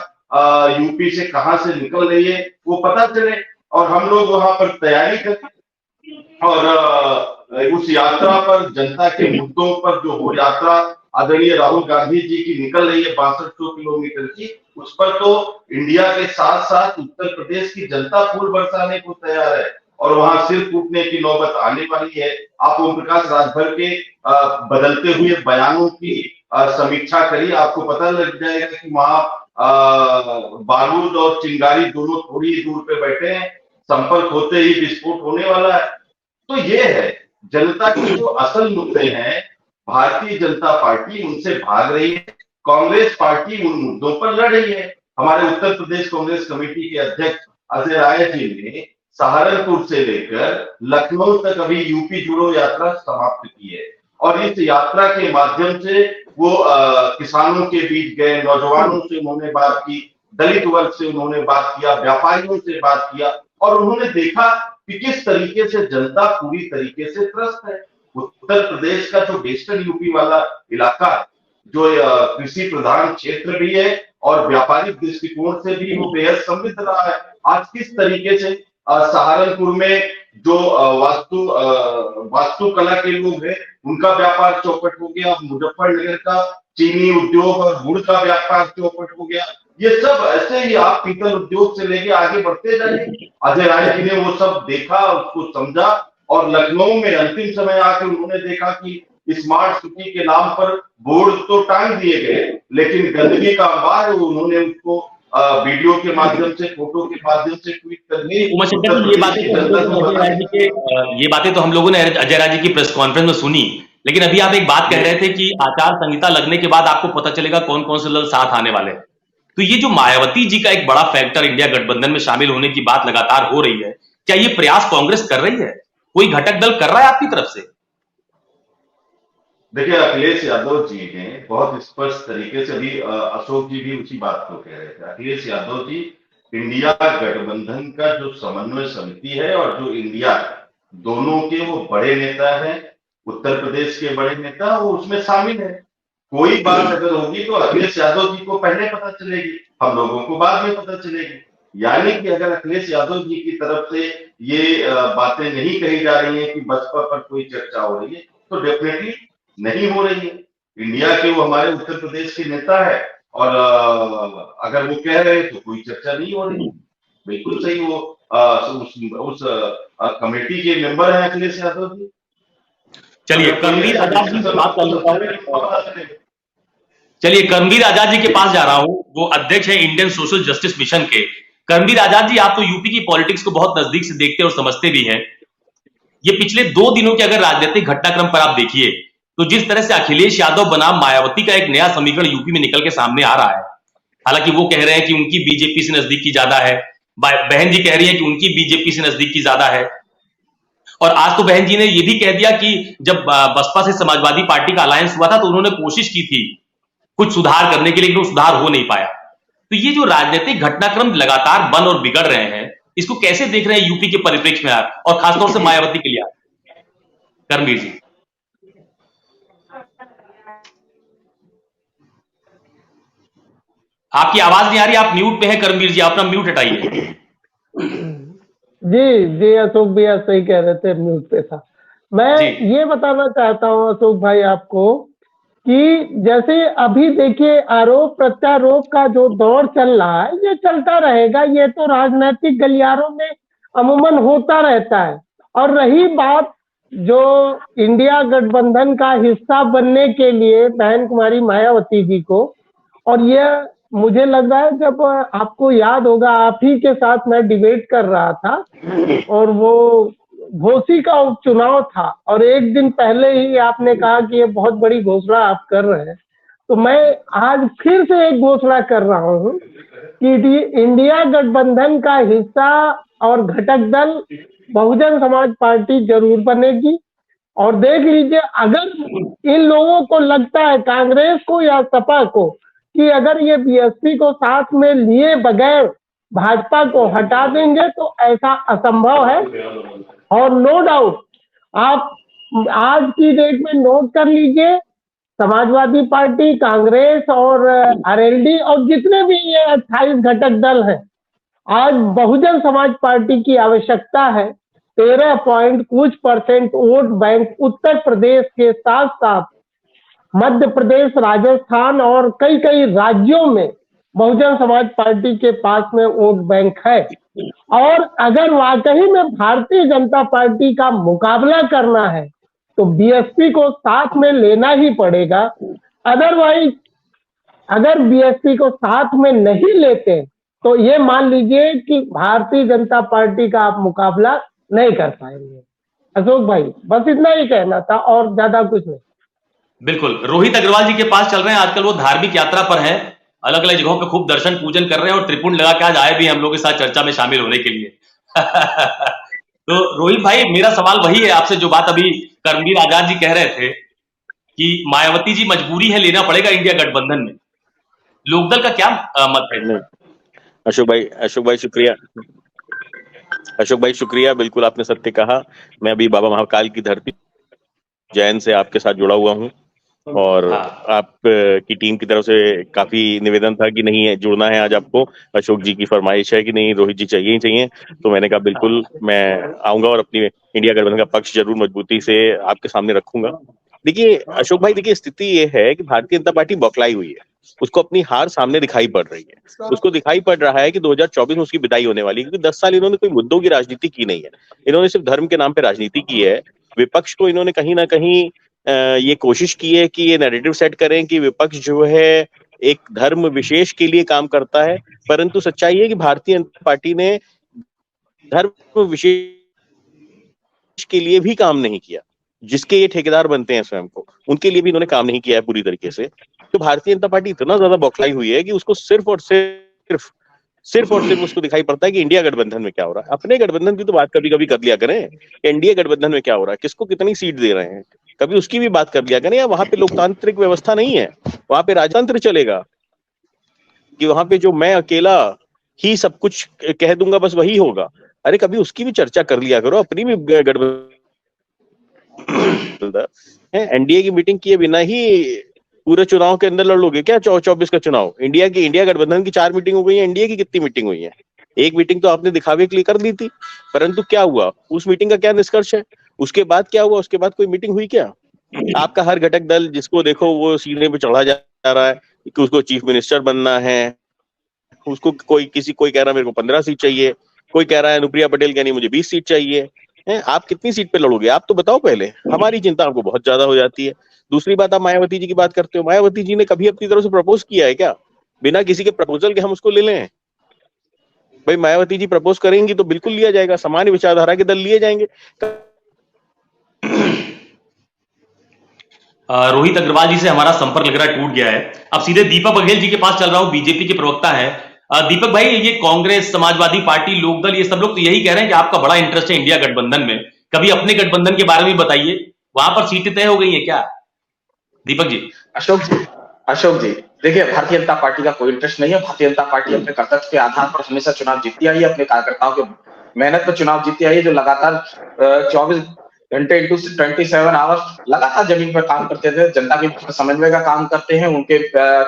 Speaker 5: यूपी से कहां से निकल रही है वो पता चले और हम लोग वहां पर तैयारी करें और उस यात्रा पर जनता के मुद्दों पर जो हो यात्रा आदरणीय राहुल गांधी जी की निकल रही है 6200 किलोमीटर की, उस पर तो इंडिया के साथ साथ उत्तर प्रदेश की जनता फूल बरसाने को तैयार है और वहां सिर फूटने की नौबत आने वाली है। आप ओम प्रकाश राजभर के बदलते हुए बयानों की समीक्षा करिए, आपको पता लग जाएगा कि वहां बारूद और चिंगारी दोनों थोड़ी ही दूर पे बैठे हैं, संपर्क होते ही विस्फोट होने वाला है। तो ये है जनता के जो असल मुद्दे हैं, भारतीय जनता पार्टी उनसे भाग रही है, कांग्रेस पार्टी उन मुद्दों पर लड़ रही है। हमारे उत्तर प्रदेश कांग्रेस कमेटी के अध्यक्ष अजय राय जी ने सहारनपुर से लेकर लखनऊ तक अभी यूपी जोड़ो यात्रा समाप्त की है और इस यात्रा के माध्यम से वो किसानों के बीच गए, नौजवानों से उन्होंने बात की, दलित वर्ग से उन्होंने बात किया, व्यापारियों से बात किया और उन्होंने देखा कि किस तरीके से जनता पूरी तरीके से त्रस्त है। उत्तर प्रदेश का जो वेस्टर्न यूपी वाला इलाका जो कृषि प्रधान क्षेत्र भी है और व्यापारिक दृष्टिकोण से भी वो बेहद समृद्ध रहा है। आज किस तरीके से सहारनपुर में जो वास्तुकला के लोग हैं उनका व्यापार चौपट हो गया, मुजफ्फरनगर का चीनी उद्योग और गुड़ का व्यापार चौपट हो गया। ये सब ऐसे ही आप पीतल उद्योग से लेके आगे बढ़ते जाइए। अजय राय जी ने वो सब देखा, उसको समझा और लखनऊ में अंतिम समय आके उन्होंने देखा कि स्मार्ट सिटी के नाम पर बोर्ड तो टांग दिए गए, लेकिन गंदगी का अंबार उन्होंने उसको वीडियो के माध्यम से, फोटो के माध्यम से ट्वीट करके
Speaker 1: ये बातें तो हम लोगों ने अजय राय जी की प्रेस कॉन्फ्रेंस में सुनी, लेकिन अभी आप एक बात कह रहे थे कि आचार संहिता लगने के बाद आपको पता चलेगा कौन कौन से लोग साथ आने वाले हैं। तो ये जो मायावती जी का एक बड़ा फैक्टर इंडिया गठबंधन में शामिल होने की बात लगातार हो रही है, क्या ये प्रयास कांग्रेस कर रही है, कोई घटक दल कर रहा है आपकी तरफ से?
Speaker 5: देखिए, अखिलेश यादव जी ने बहुत स्पष्ट तरीके से, अभी अशोक जी भी उसी बात को कह रहे थे, अखिलेश यादव जी इंडिया गठबंधन का जो समन्वय समिति है और जो इंडिया दोनों के वो बड़े नेता हैं, उत्तर प्रदेश के बड़े नेता, वो उसमें शामिल है। कोई बात अगर होगी तो अखिलेश यादव जी को पहले पता चलेगी, हम लोगों को बाद में पता चलेगी। यानी कि अगर अखिलेश यादव जी की तरफ से ये बातें नहीं कही जा रही है कि बसपा पर कोई चर्चा हो रही है, तो डेफिनेटली नहीं हो रही है। इंडिया के वो हमारे उत्तर प्रदेश के नेता है और अगर वो कह रहे हैं तो कोई चर्चा नहीं हो रही। बिल्कुल सही, वो उस कमेटी के मेंबर हैं अखिलेश यादव जी।
Speaker 1: चलिए कर्मवीर आजाद जी से बात कर लेता हूं। चलिए कर्मवीर आजाद जी के पास जा रहा हूं, वो अध्यक्ष है इंडियन सोशल जस्टिस मिशन के। कर्मवीर आजाद जी, आप तो यूपी की पॉलिटिक्स को बहुत नजदीक से देखते और समझते भी हैं। ये पिछले 2 दिनों के अगर राजनीतिक घटनाक्रम पर आप देखिए तो जिस तरह से अखिलेश यादव बनाम मायावती का एक नया समीकरण यूपी में निकल के सामने आ रहा है। हालांकि वो कह रहे हैं कि उनकी बीजेपी से नजदीकी ज्यादा है, बहन जी कह रही है कि उनकी बीजेपी से नजदीकी ज्यादा है, और आज तो बहन जी ने यह भी कह दिया कि जब बसपा से समाजवादी पार्टी का अलायंस हुआ था तो उन्होंने कोशिश की थी कुछ सुधार करने के लिए, लेकिन सुधार हो नहीं पाया। तो ये जो राजनीतिक घटनाक्रम लगातार बन और बिगड़ रहे हैं, इसको कैसे देख रहे हैं यूपी के परिप्रेक्ष्य में आप, और खासतौर से मायावती के लिए आप, कर्मवीर जी? आपकी आवाज नहीं आ रही, आप म्यूट पे हैं कर्मवीर जी, अपना म्यूट हटाइए।
Speaker 6: जी अशोक भैया सही कह रहे थे, म्यूट पे था। मैं ये बताना चाहता हूँ अशोक भाई आपको कि जैसे अभी देखिए आरोप प्रत्यारोप का जो दौर चल रहा है ये चलता रहेगा, ये तो राजनीतिक गलियारों में अमूमन होता रहता है। और रही बात जो इंडिया गठबंधन का हिस्सा बनने के लिए बहन कुमारी मायावती जी को, और ये मुझे लग रहा है जब आपको याद होगा आप ही के साथ मैं डिबेट कर रहा था और वो घोसी का उपचुनाव था और एक दिन पहले ही आपने कहा कि ये बहुत बड़ी घोषणा आप कर रहे हैं, तो मैं आज फिर से एक घोषणा कर रहा हूँ कि इंडिया गठबंधन का हिस्सा और घटक दल बहुजन समाज पार्टी जरूर बनेगी। और देख लीजिए अगर इन लोगों को लगता है कांग्रेस को या सपा को कि अगर ये बीएसपी को साथ में लिए बगैर भाजपा को हटा देंगे तो ऐसा असंभव है। और नो डाउट आप आज की डेट में नोट कर लीजिए, समाजवादी पार्टी, कांग्रेस और आरएलडी और जितने भी ये 28 घटक दल हैं, आज बहुजन समाज पार्टी की आवश्यकता है 13 पॉइंट कुछ % वोट बैंक उत्तर प्रदेश के साथ साथ मध्य प्रदेश, राजस्थान और कई राज्यों में बहुजन समाज पार्टी के पास में वोट बैंक है। और अगर वाकई में भारतीय जनता पार्टी का मुकाबला करना है तो बीएसपी को साथ में लेना ही पड़ेगा। अदरवाइज अगर बीएसपी को साथ में नहीं लेते तो ये मान लीजिए कि भारतीय जनता पार्टी का आप मुकाबला नहीं कर पाएंगे। अशोक भाई बस इतना ही कहना था और ज्यादा कुछ नहीं।
Speaker 1: बिल्कुल, रोहित अग्रवाल जी के पास चल रहे हैं। आजकल वो धार्मिक यात्रा पर हैं, अलग अलग जगहों पे खूब दर्शन पूजन कर रहे हैं और त्रिपुंड लगा के आज आए भी हम लोग के साथ चर्चा में शामिल होने के लिए। तो रोहित भाई मेरा सवाल वही है आपसे जो बात अभी कर्मवीर आजाद जी कह रहे थे कि मायावती जी मजबूरी है, लेना पड़ेगा इंडिया गठबंधन में। लोकदल का क्या मत है?
Speaker 7: अशोक भाई शुक्रिया। अशोक भाई शुक्रिया, बिल्कुल आपने सत्य कहा। मैं अभी बाबा महाकाल की धरती जैन से आपके साथ जुड़ा हुआ हूँ और आप की टीम की तरफ से काफी निवेदन था कि नहीं है जुड़ना है आज आपको, अशोक जी की फरमाइश है कि नहीं रोहित जी चाहिए ही चाहिए, तो मैंने कहा बिल्कुल मैं आऊंगा और अपनी इंडिया गठबंधन का पक्ष जरूर मजबूती से आपके सामने रखूंगा। देखिए अशोक भाई, देखिए स्थिति ये है कि भारतीय जनता पार्टी बौखलाई हुई है, उसको अपनी हार सामने दिखाई पड़ रही है। उसको दिखाई पड़ रहा है कि 2024 में उसकी विदाई होने वाली है, क्योंकि 10 साल इन्होंने कोई मुद्दों की राजनीति की नहीं है, इन्होंने सिर्फ धर्म के नाम पे राजनीति की है। विपक्ष को इन्होंने कहीं ना कहीं ये कोशिश की है कि ये नैरेटिव सेट करें कि विपक्ष जो है एक धर्म विशेष के लिए काम करता है, परंतु सच्चाई है कि भारतीय जनता पार्टी ने धर्म विशेष के लिए भी काम नहीं किया, जिसके ये ठेकेदार बनते हैं स्वयं को, उनके लिए भी इन्होंने काम नहीं किया है पूरी तरीके से। तो भारतीय जनता पार्टी इतना ज्यादा बौखलाई हुई है कि उसको सिर्फ और सिर्फ उसको दिखाई पड़ता है कि इंडिया गठबंधन में क्या हो रहा है। अपने गठबंधन की तो बात कभी कभी कर लिया करें, एनडीए गठबंधन में क्या हो रहा है, किसको कितनी सीट दे रहे हैं, कभी उसकी भी बात कर लिया करें। या वहां पे लोकतांत्रिक व्यवस्था नहीं है, वहां पे राजतंत्र चलेगा कि वहां पे जो मैं अकेला ही सब कुछ कह दूंगा बस वही होगा। अरे कभी उसकी भी चर्चा कर लिया करो, अपनी भी गठबंधन एनडीए की मीटिंग किए बिना ही पूरे चुनाव के अंदर लड़ लोगे क्या? 24 का चुनाव इंडिया गठबंधन की 4 मीटिंग हो गई है, एनडीए की कितनी मीटिंग हुई है? एक मीटिंग तो आपने दिखावे के लिए कर दी थी, परंतु क्या हुआ? उस मीटिंग का क्या निष्कर्ष है? उसके बाद क्या हुआ? उसके बाद कोई मीटिंग हुई क्या? आपका हर घटक दल जिसको देखो वो सीने पे चढ़ा जा रहा है कि उसको चीफ मिनिस्टर बनना है, उसको कोई कह रहा है मेरे को 15 सीट चाहिए, कोई कह रहा है अनुप्रिया पटेल कहनी मुझे 20 सीट चाहिए है। आप कितनी सीट पे लड़ोगे? आप तो बताओ पहले। हमारी चिंता आपको बहुत ज्यादा हो जाती है। दूसरी बात, आप मायावती जी की बात करते हो। मायावती जी ने कभी अपनी तरफ से प्रपोज किया है क्या? बिना किसी के प्रपोजल के हम उसको ले लें? भाई मायावती जी प्रपोज करेंगी तो बिल्कुल लिया जाएगा, सामान्य विचारधारा के दल लिए जाएंगे।
Speaker 1: रोहित अग्रवाल जी से हमारा संपर्क लग रहा है टूट गया है। अब सीधे दीपक बघेल जी के पास चल रहा हूं, बीजेपी के प्रवक्ता है। दीपक भाई, ये कांग्रेस, समाजवादी पार्टी, लोकदल, ये सब लोग तो यही कह रहे हैं कि आपका बड़ा इंटरेस्ट है इंडिया गठबंधन में। कभी अपने गठबंधन के बारे में बताइए, वहां पर सीटें तय हो गई है क्या? दीपक जी।
Speaker 8: अशोक जी, देखिए, भारतीय जनता पार्टी का कोई इंटरेस्ट नहीं है। भारतीय जनता पार्टी अपने कर्तव्य के आधार पर हमेशा चुनाव जीतती आई है, अपने कार्यकर्ताओं के मेहनत पर चुनाव जीतती आई है, जो लगातार 24 घंटे इंटू 27 आवर्स लगातार जमीन पर काम करते थे, जनता के समन्वय का काम करते हैं, उनके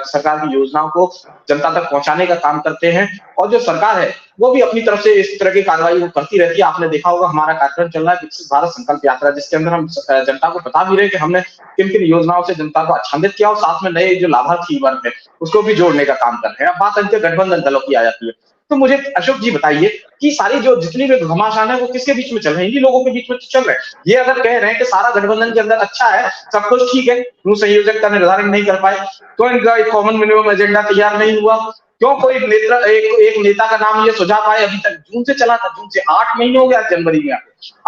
Speaker 8: सरकार की योजनाओं को जनता तक पहुंचाने का काम करते हैं। और जो सरकार है वो भी अपनी तरफ से इस तरह की कार्रवाई करती रहती है। आपने देखा होगा हमारा कार्यक्रम चल रहा है विकसित भारत संकल्प यात्रा, जिसके अंदर हम जनता को बता भी रहे हैं कि हमने किन किन योजनाओं से जनता को आच्छादित किया और साथ में नए जो लाभार्थी वर्ग है उसको भी जोड़ने का काम कर रहे हैं। अब बात अंतर गठबंधन दलों की आ जाती है, तो मुझे अशोक जी बताइए कि सारी जो जितनी भी घमासान है वो किसके बीच में चल रहे हैं? इन्हीं लोगों के बीच में तो चल रहे हैं। ये अगर कह रहे हैं कि सारा गठबंधन के अंदर अच्छा है, सब कुछ ठीक है, क्यों संयोजक का निर्धारण नहीं कर पाए, तो इनका एक कॉमन मिनिमम एजेंडा तैयार नहीं हुआ, क्यों कोई एक नेता का नाम ये सुझा पाए? अभी तक जून से चला था, जून से 8 महीने हो गया, जनवरी में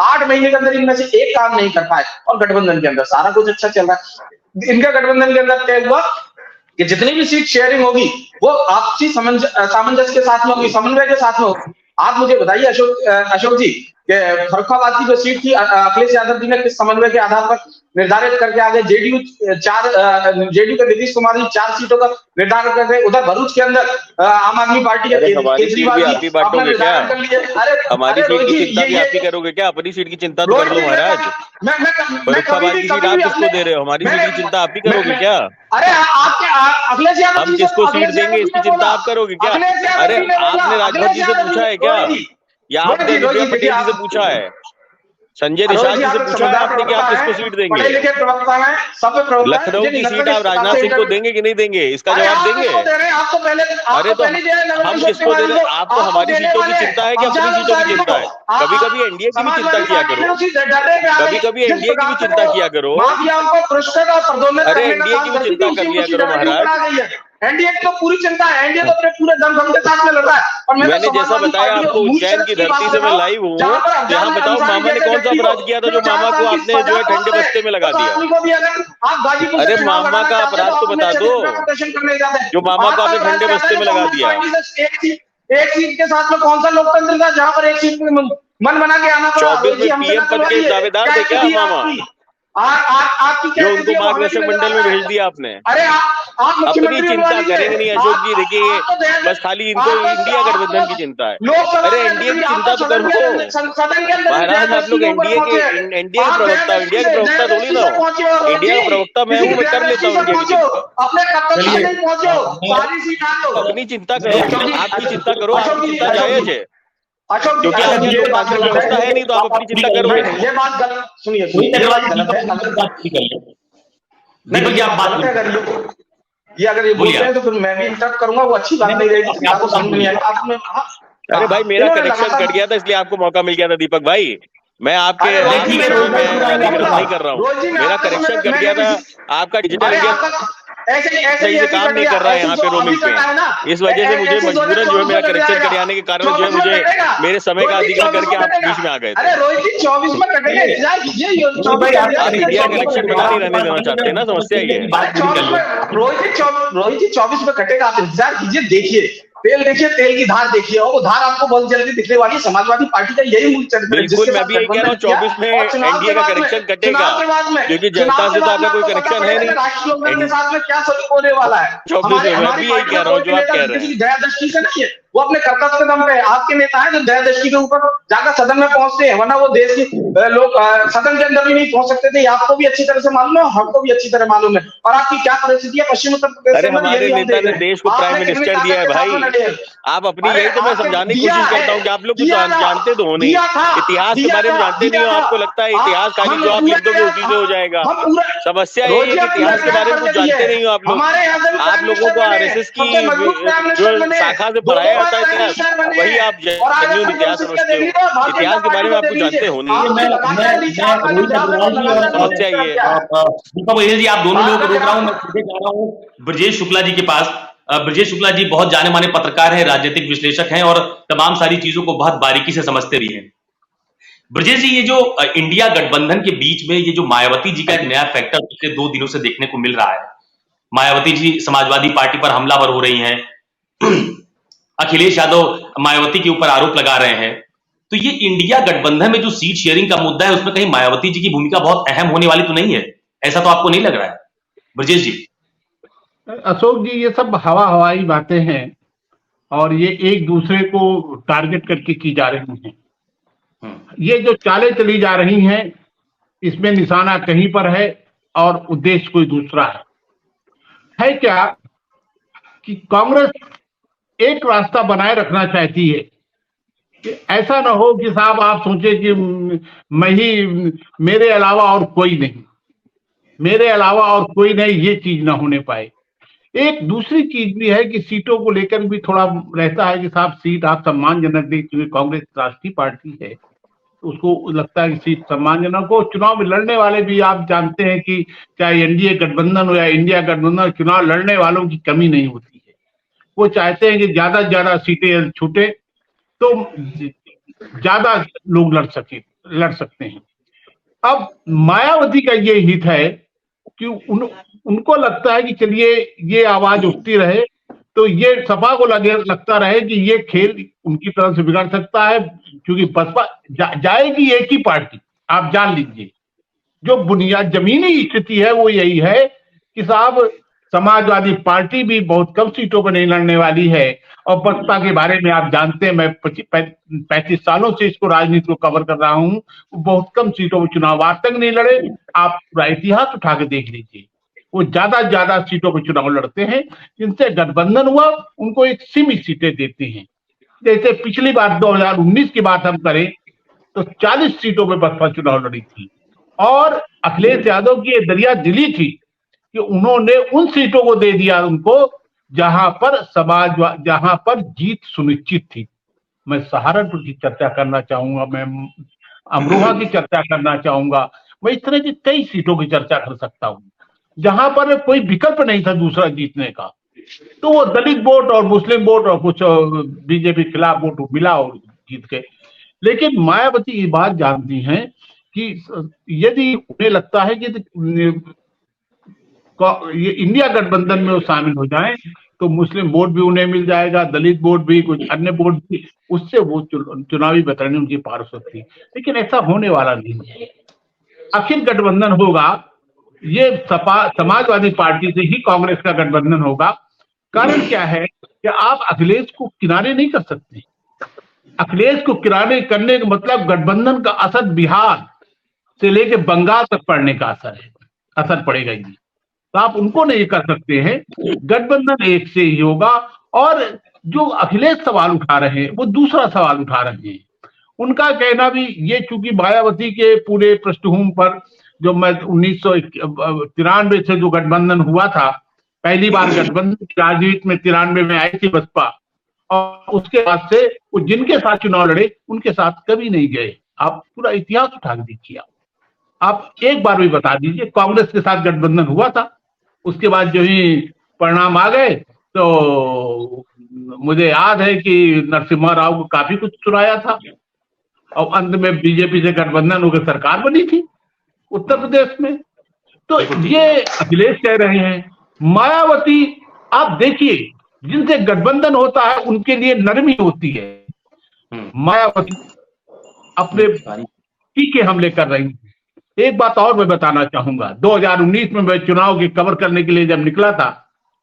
Speaker 8: 8 महीने के अंदर इनमें से एक काम नहीं कर पाए, और गठबंधन के अंदर सारा कुछ अच्छा चल रहा है। इनका गठबंधन के अंदर तय हुआ कि जितनी भी सीट शेयरिंग होगी वो आपसी सामंजस्य के साथ में होगी, समन्वय के साथ में होगी। आप मुझे बताइए अशोक जी, फर्रुखाबाद की जो सीट थी अखिलेश यादव जी ने किस समन्वय के आधार पर निर्धारित करके आगे? जेडीयू के नीतीश कुमार जी 4 सीटों का निर्धारण करके, उधर भरूच के अंदर आम आदमी पार्टी के केजरीवाल जी अपना निर्धारण कर लिए।
Speaker 7: हमारी सीट की चिंता भी आप ही करोगे क्या? अपनी सीट की चिंता तो कर लो महाराज। फर्रुखाबाद की सीट आप किसको दे रहे हो? हमारी सीट की चिंता आप ही करोगे क्या?
Speaker 8: अरे आपके अखिलेश यादव
Speaker 7: हम किसको सीट देंगे इसकी चिंता आप करोगे क्या? अरे आपने राजभर जी से पूछा है क्या, या आपने अनुप्रिया पटेल जी से पूछा है? संजय निषाद जी से पूछा है आपने कि आप किसको सीट देंगे? लखनऊ की सीट आप राजनाथ सिंह को देंगे कि नहीं देंगे, इसका जवाब देंगे? अरे तो हम किसको दे रहे हैं? आपको हमारी सीटों की चिंता है कि अपनी सीटों की चिंता है? कभी कभी एनडीए की भी चिंता किया करो, कभी कभी एनडीए की भी चिंता किया करो। अरे एनडीए की भी चिंता कर लिया करो महाराज।
Speaker 8: एनडीए की तो पूरी चिंता है, एनडीए तो अपने पूरे दमखम के साथ में लड़ रहा है। और
Speaker 7: मैंने जैसा बताया आपको, उज्जैन की धरती से मैं लाइव हूँ। यहाँ बताओ मामा ने कौन सा अपराध किया था जो मामा को आपने जो है ठंडे बस्ते में लगा दिया? अरे मामा का अपराध तो बता दो, जो मामा को आपने ठंडे बस्ते में लगा दिया।
Speaker 8: एक सीट के साथ में कौन सा लोकतंत्र था जहाँ पर एक सीट में मन बना के आना पड़ा?
Speaker 7: 24 में पीएम पद के दावेदार थे क्या मामा, जो उनको मार्गदर्शक मंडल में भेज दिया आपने?
Speaker 8: अरे
Speaker 7: अपनी चिंता करेंगे नहीं अशोक जी। देखिए, बस खाली इनको इंडिया गठबंधन की चिंता है। अरे एनडीए की चिंता तो करो महाराज। आप लोग एनडीए के प्रवक्ता, इंडिया के प्रवक्ता थोड़ी ना हो। इंडिया का प्रवक्ता मैं हूँ, मैं कर लेता हूँ इंडिया की चिंता। अपनी चिंता करो, आपकी चिंता करो, आपकी चिंता जायज है, क्योंकि आगे लोकतांत्रिक व्यवस्था है नहीं, तो आप अपनी चिंता करोगे।
Speaker 8: ये बात गलत, सुनिए, ये बात गलत है। नहीं, आप बात कर, ये अगर ये बोलते हैं तो फिर मैं भी इंटरप्ट करूंगा, वो अच्छी बात नहीं रहेगी, आपको समझ नहीं आएगा। आपने
Speaker 7: अरे भाई, मेरा कनेक्शन कट गया था इसलिए आपको मौका मिल गया था दीपक भाई। मैं आपके नहीं कर रहा हूँ, मेरा कनेक्शन कट गया था। आपका डिजिटल इंडिया सही से काम नहीं कर रहा है यहाँ पे रोमिंग पे, इस वजह से मुझे मजबूरन जो है मेरा कनेक्शन कट जाने के कारण जो है मुझे मेरे समय का अधिकार करके आप बीच में आ गए थे।
Speaker 8: अरे रोहित जी 24 में कटेंगे,
Speaker 7: आप इंडिया कनेक्शन बना नहीं रहने देना चाहते हैं ना, समस्या ये है।
Speaker 8: रोहित जी 24 में कटेगा, आप इंतजार कीजिए, देखिए तेल की धार देखिए, और वो धार आपको बहुत जल्दी दिखने वाली है। समाजवादी पार्टी का यही मूल चरित्र है।
Speaker 7: बिल्कुल, मैं भी यही कह रहा हूँ, 24 में एनडीए का कनेक्शन कटेगा, क्योंकि जनता से तो आपका कोई कनेक्शन है नहीं।
Speaker 8: राष्ट्रीय के साथ में क्या सलूक होने वाला है?
Speaker 7: 24 में मैं भी यही कह रहा हूँ जो आप कह रहे हैं।
Speaker 8: दया दृष्टि से नहीं है, वो अपने कर्तव्य के दम पे। आपके नेता हैं जो दया दृष्टि के ऊपर जाकर सदन में पहुंचते हैं, वरना वो देश की लोग सदन के अंदर भी नहीं पहुंच सकते थे। आपको भी अच्छी तरह से मालूम है, हमको भी अच्छी तरह मालूम है। और आपकी क्या परिस्थिति है पश्चिम उत्तर प्रदेश में,
Speaker 7: हमारे नेता ने देश को प्राइम मिनिस्टर दिया है भाई। आप अपनी यही तो मैं समझाने की कोशिश करता हूँ कि आप लोग कुछ जानते तो हो नहीं, इतिहास के बारे में जानते नहीं हो। आपको लगता है इतिहास खाली जो आप लिख दोगे उसी से हो जाएगा। समस्या ये है कि इतिहास के बारे में कुछ जानते नहीं हो आप लोग। आप लोगों को आरएसएस की जो शाखा से पढ़ाया जाता है इतिहास, वही आप जेन्युइन इतिहास समझते हो। इतिहास के बारे में आप कुछ जानते हो नहीं। समस्या ये है।
Speaker 1: जी आप दोनों लोगों को रोक रहा हूं, मैं सीधे जा रहा हूं ब्रजेश शुक्ला जी के पास। ब्रजेश शुक्ला जी बहुत जाने माने पत्रकार हैं, राजनीतिक विश्लेषक हैं और तमाम सारी चीजों को बहुत बारीकी से समझते भी हैं। ब्रजेश जी, ये जो इंडिया गठबंधन के बीच में ये जो मायावती जी का एक नया फैक्टर पिछले 2 दिनों से देखने को मिल रहा है, मायावती जी समाजवादी पार्टी पर हमलावर हो रही हैं, अखिलेश यादव मायावती के ऊपर आरोप लगा रहे हैं, तो ये इंडिया गठबंधन में जो सीट शेयरिंग का मुद्दा है उसमें कहीं मायावती जी की भूमिका बहुत अहम होने वाली तो नहीं है? ऐसा तो आपको नहीं लग रहा है ब्रजेश जी?
Speaker 9: अशोक जी, ये सब हवाई बातें हैं और ये एक दूसरे को टारगेट करके की जा रही हैं। ये जो चालें चली जा रही हैं इसमें निशाना कहीं पर है और उद्देश्य कोई दूसरा है क्या कि कांग्रेस एक रास्ता बनाए रखना चाहती है कि ऐसा ना हो कि साहब आप सोचे कि मैं ही, मेरे अलावा और कोई नहीं, मेरे अलावा और कोई नहीं, ये चीज ना होने पाए। एक दूसरी चीज भी है कि सीटों को लेकर भी थोड़ा रहता है कि साहब सीट आप सम्मानजनक दें, क्योंकि कांग्रेस राष्ट्रीय पार्टी है, उसको लगता है कि सीट सम्मानजनक हो। चुनाव में लड़ने वाले भी आप जानते हैं कि चाहे एनडीए गठबंधन हो या इंडिया गठबंधन, चुनाव लड़ने वालों की कमी नहीं होती है। वो चाहते हैं कि ज्यादा से ज्यादा सीटें छूटे तो ज्यादा लोग लड़ सकते हैं। अब मायावती का ये हित है कि उनको लगता है कि चलिए ये आवाज उठती रहे तो ये सपा को लगता रहे कि ये खेल उनकी तरफ से बिगड़ सकता है, क्योंकि बसपा जाएगी एक ही पार्टी। आप जान लीजिए जो बुनियाद जमीनी स्थिति है वो यही है कि साहब समाजवादी पार्टी भी बहुत कम सीटों पर नहीं लड़ने वाली है। और बसपा के बारे में आप जानते हैं, मैं 35 सालों से इसको राजनीति को कवर कर रहा हूं, बहुत कम सीटों पर चुनाव आज तक नहीं लड़े। आप पूरा इतिहास उठा के देख लीजिए, वो ज्यादा सीटों पर चुनाव लड़ते हैं। जिनसे गठबंधन हुआ उनको एक सीमित सीटें देती हैं। जैसे पिछली बार 2019 की बात हम करें तो 40 सीटों पर बसपा चुनाव लड़ी थी और अखिलेश यादव की ये दरिया दिली थी कि उन्होंने उन सीटों को दे दिया उनको जहां पर जीत सुनिश्चित थी। मैं सहारनपुर की चर्चा करना चाहूंगा, मैं अमरोहा की चर्चा करना चाहूंगा, मैं इस तरह की कई सीटों की चर्चा कर सकता हूं जहां पर कोई विकल्प नहीं था दूसरा जीतने का। तो वो दलित वोट और मुस्लिम वोट और कुछ बीजेपी खिलाफ वोट मिला और जीत गए। लेकिन मायावती ये बात जानती हैं कि यदि उन्हें लगता है कि ये इंडिया गठबंधन में वो शामिल हो जाएं तो मुस्लिम वोट भी उन्हें मिल जाएगा, दलित वोट भी, कुछ अन्य वोट भी, उससे वो चुनावी बतरनी उनकी पार हो सकती है। लेकिन ऐसा होने वाला नहीं है। अखिल गठबंधन होगा, ये समाजवादी पार्टी से ही कांग्रेस का गठबंधन होगा। कारण क्या है कि आप अखिलेश को किनारे नहीं कर सकते। अखिलेश को किनारे करने का मतलब गठबंधन का असर बिहार से लेके बंगाल तक पड़ने का असर पड़ेगा ही। तो आप उनको नहीं कर सकते हैं। गठबंधन एक से ही होगा। और जो अखिलेश सवाल उठा रहे हैं वो दूसरा सवाल उठा रहे हैं। उनका कहना भी ये, चूंकि मायावती के पूरे पृष्ठभूमि पर जो मैं 1993 से जो गठबंधन हुआ था, पहली बार गठबंधन राजनीति में 93 में आई थी बसपा, और उसके बाद से वो जिनके साथ चुनाव लड़े उनके साथ कभी नहीं गए। आप पूरा इतिहास उठा दीजिए। आप एक बार भी बता दीजिए कांग्रेस के साथ गठबंधन हुआ था, उसके बाद जो ही परिणाम आ गए तो मुझे याद है कि नरसिम्हा राव को काफी कुछ सुनाया था और अंत में बीजेपी से गठबंधन होकर सरकार बनी थी उत्तर प्रदेश में। तो ये अखिलेश कह रहे हैं। मायावती आप देखिए जिनसे गठबंधन होता है उनके लिए नरमी होती है। मायावती अपने तीखे हमले कर रही है। एक बात और मैं बताना चाहूंगा, 2019 में मैं चुनाव की कवर करने के लिए जब निकला था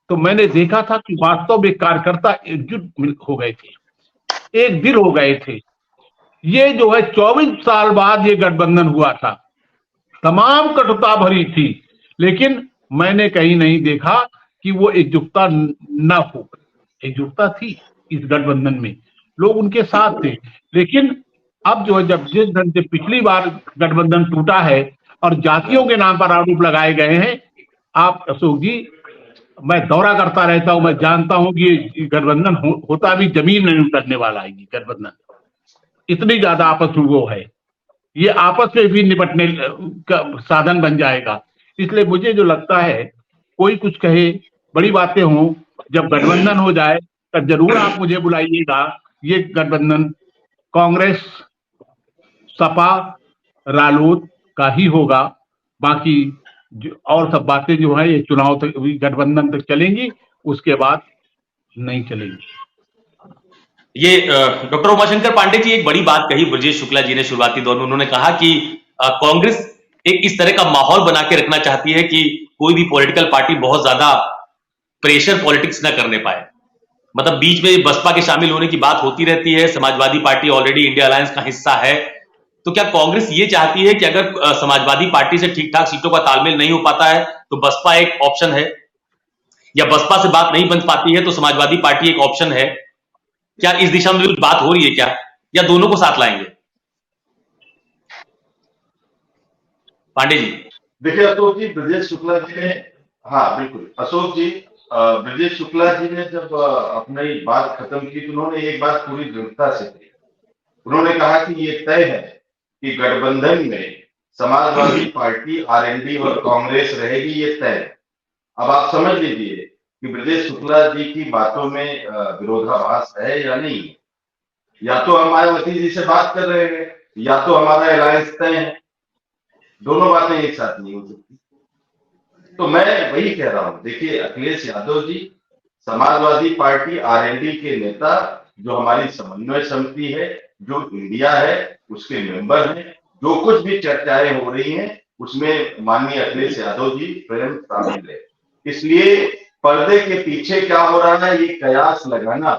Speaker 9: तो मैंने देखा था कि वास्तव में कार्यकर्ता एकजुट हो गए थे। एक दिल हो गए थे। ये जो है 24 साल बाद ये गठबंधन हुआ था, तमाम कटुता भरी थी, लेकिन मैंने कहीं नहीं देखा कि वो एकजुटता न हो। एकजुटता थी इस गठबंधन में, लोग उनके साथ थे। लेकिन अब जो है, जब जिस ढंग से पिछली बार गठबंधन टूटा है और जातियों के नाम पर आरोप लगाए गए हैं, आप अशोक जी, मैं दौरा करता रहता हूं, मैं जानता हूं कि ये गठबंधन होता भी जमीन नहीं उतरने वाला है। ये गठबंधन इतनी ज्यादा आपस में वो है, ये आपस में भी निपटने का साधन बन जाएगा। इसलिए मुझे जो लगता है, कोई कुछ कहे, बड़ी बातें हों, जब गठबंधन हो जाए तब जरूर आप मुझे बुलाइएगा। ये गठबंधन कांग्रेस, सपा, रालोद का ही होगा। बाकी और सब बातें जो है, ये चुनाव तक, गठबंधन तक चलेंगी, उसके बाद नहीं चलेंगी।
Speaker 1: ये डॉक्टर उमाशंकर पांडे जी एक बड़ी बात कही ब्रजेश शुक्ला जी ने शुरुआती दौर में। उन्होंने कहा कि कांग्रेस एक इस तरह का माहौल बना के रखना चाहती है कि कोई भी पॉलिटिकल पार्टी बहुत ज्यादा प्रेशर पॉलिटिक्स न करने पाए। मतलब बीच में बसपा के शामिल होने की बात होती रहती है, Samajwadi party already India alliance का हिस्सा है, तो क्या कांग्रेस ये चाहती है कि अगर समाजवादी पार्टी से ठीक ठाक सीटों का तालमेल नहीं हो पाता है तो बसपा एक ऑप्शन है, या बसपा से बात नहीं बन पाती है तो समाजवादी पार्टी एक ऑप्शन है? क्या इस दिशा में बात हो रही है क्या, या दोनों को साथ लाएंगे? पांडे जी।
Speaker 5: देखिए अशोक जी, ब्रजेश शुक्ला जी ने, हाँ बिल्कुल अशोक जी, ब्रजेश शुक्ला जी ने जब अपनी बात खत्म की तो उन्होंने एक बात पूरी दृढ़ता से कही। उन्होंने कहा कि ये तय है कि गठबंधन में समाजवादी पार्टी, आरएनडी और कांग्रेस रहेगी, ये तय है। अब आप समझ लीजिए कि ब्रजेश शुक्ला जी की बातों में विरोधाभास है या नहीं। या तो हम मायावती जी से बात कर रहे हैं, या तो हमारा अलायंस तय है। दोनों बातें एक साथ नहीं हो सकती। तो मैं वही कह रहा हूं, देखिए अखिलेश यादव जी समाजवादी पार्टी, आरएनडी के नेता, जो हमारी समन्वय समिति है, जो इंडिया है, उसके मेंबर हैं, जो कुछ भी चर्चाएं हो रही हैं उसमें माननीय अखिलेश यादव जी स्वयं शामिल है। इसलिए पर्दे के पीछे क्या हो रहा है, ये कयास लगाना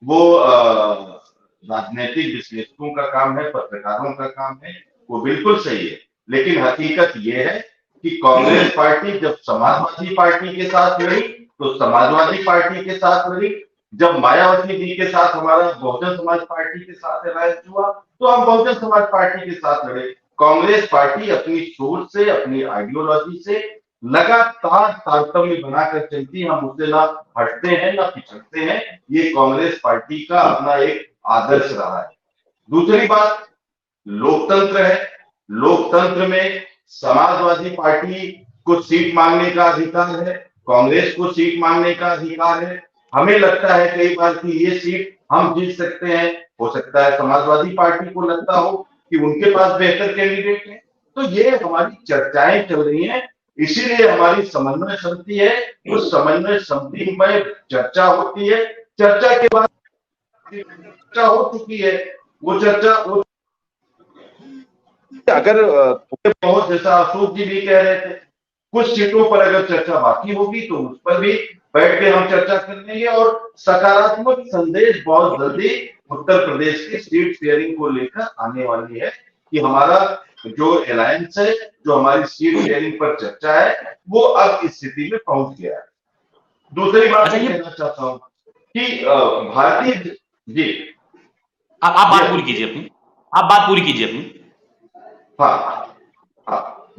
Speaker 5: वो राजनीतिक विश्लेषकों का काम है, पत्रकारों का काम है, वो बिल्कुल सही है। लेकिन हकीकत ये है कि कांग्रेस पार्टी जब समाजवादी पार्टी के साथ लड़ी तो समाजवादी पार्टी के साथ लड़ी, जब मायावती जी के साथ हमारा बहुजन समाज पार्टी के साथ अलायंस हुआ तो हम बहुजन समाज पार्टी के साथ लड़े। कांग्रेस पार्टी अपनी सोच से, अपनी आइडियोलॉजी से लगातार तारतम्य बनाकर चलती, हम उससे ना हटते हैं ना पिछड़ते हैं। ये कांग्रेस पार्टी का अपना एक आदर्श रहा है। दूसरी बात, लोकतंत्र है, लोकतंत्र में समाजवादी पार्टी को सीट मांगने का अधिकार है, कांग्रेस को सीट मांगने का अधिकार है। हमें लगता है कई बार कि ये सीट हम जीत सकते हैं, हो सकता है समाजवादी पार्टी को लगता हो कि उनके पास बेहतर कैंडिडेट है। तो ये हमारी चर्चाएं चल रही हैं, इसीलिए हमारी समन्वय समिति है। उस समन्वय समिति में चर्चा होती है, चर्चा के बाद चर्चा हो चुकी है, वो चर्चा अगर बहुत, जैसा अशोक जी भी कह रहे थे, कुछ सीटों पर अगर चर्चा बाकी होगी तो उस पर भी बैठ के हम चर्चा कर लेंगे और सकारात्मक संदेश बहुत जल्दी उत्तर प्रदेश की सीट शेयरिंग को लेकर आने वाली है कि हमारा जो अलायंस है, जो हमारी सीट शेयरिंग पर चर्चा है, वो अब इस स्थिति में पहुंच गया है। दूसरी बात मैं कहना चाहता हूं कि भारतीय जी,
Speaker 1: आप बात पूरी कीजिए अपनी, आप बात पूरी कीजिए अपनी।
Speaker 5: हाँ,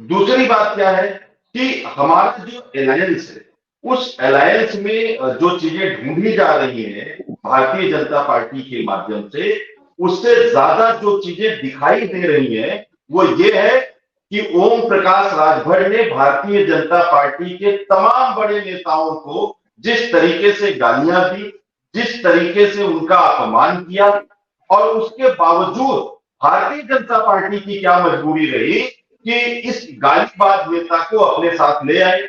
Speaker 5: दूसरी बात क्या है कि हमारा जो अलायंस है, उस अलायंस में जो चीजें ढूंढी जा रही हैं भारतीय जनता पार्टी के माध्यम से, उससे ज्यादा जो चीजें दिखाई दे रही हैं वो ये है कि ओम प्रकाश राजभर ने भारतीय जनता पार्टी के तमाम बड़े नेताओं को जिस तरीके से गालियां दी, जिस तरीके से उनका अपमान किया, और उसके बावजूद भारतीय जनता पार्टी की क्या मजबूरी रही कि इस गालीबाज नेता को अपने साथ ले आए,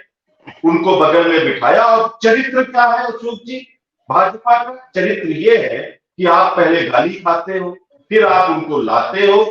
Speaker 5: उनको बगल में बिठाया। और चरित्र क्या है अशोक जी, भाजपा का चरित्र ये है कि आप पहले गाली खाते हो, फिर आप उनको लाते हो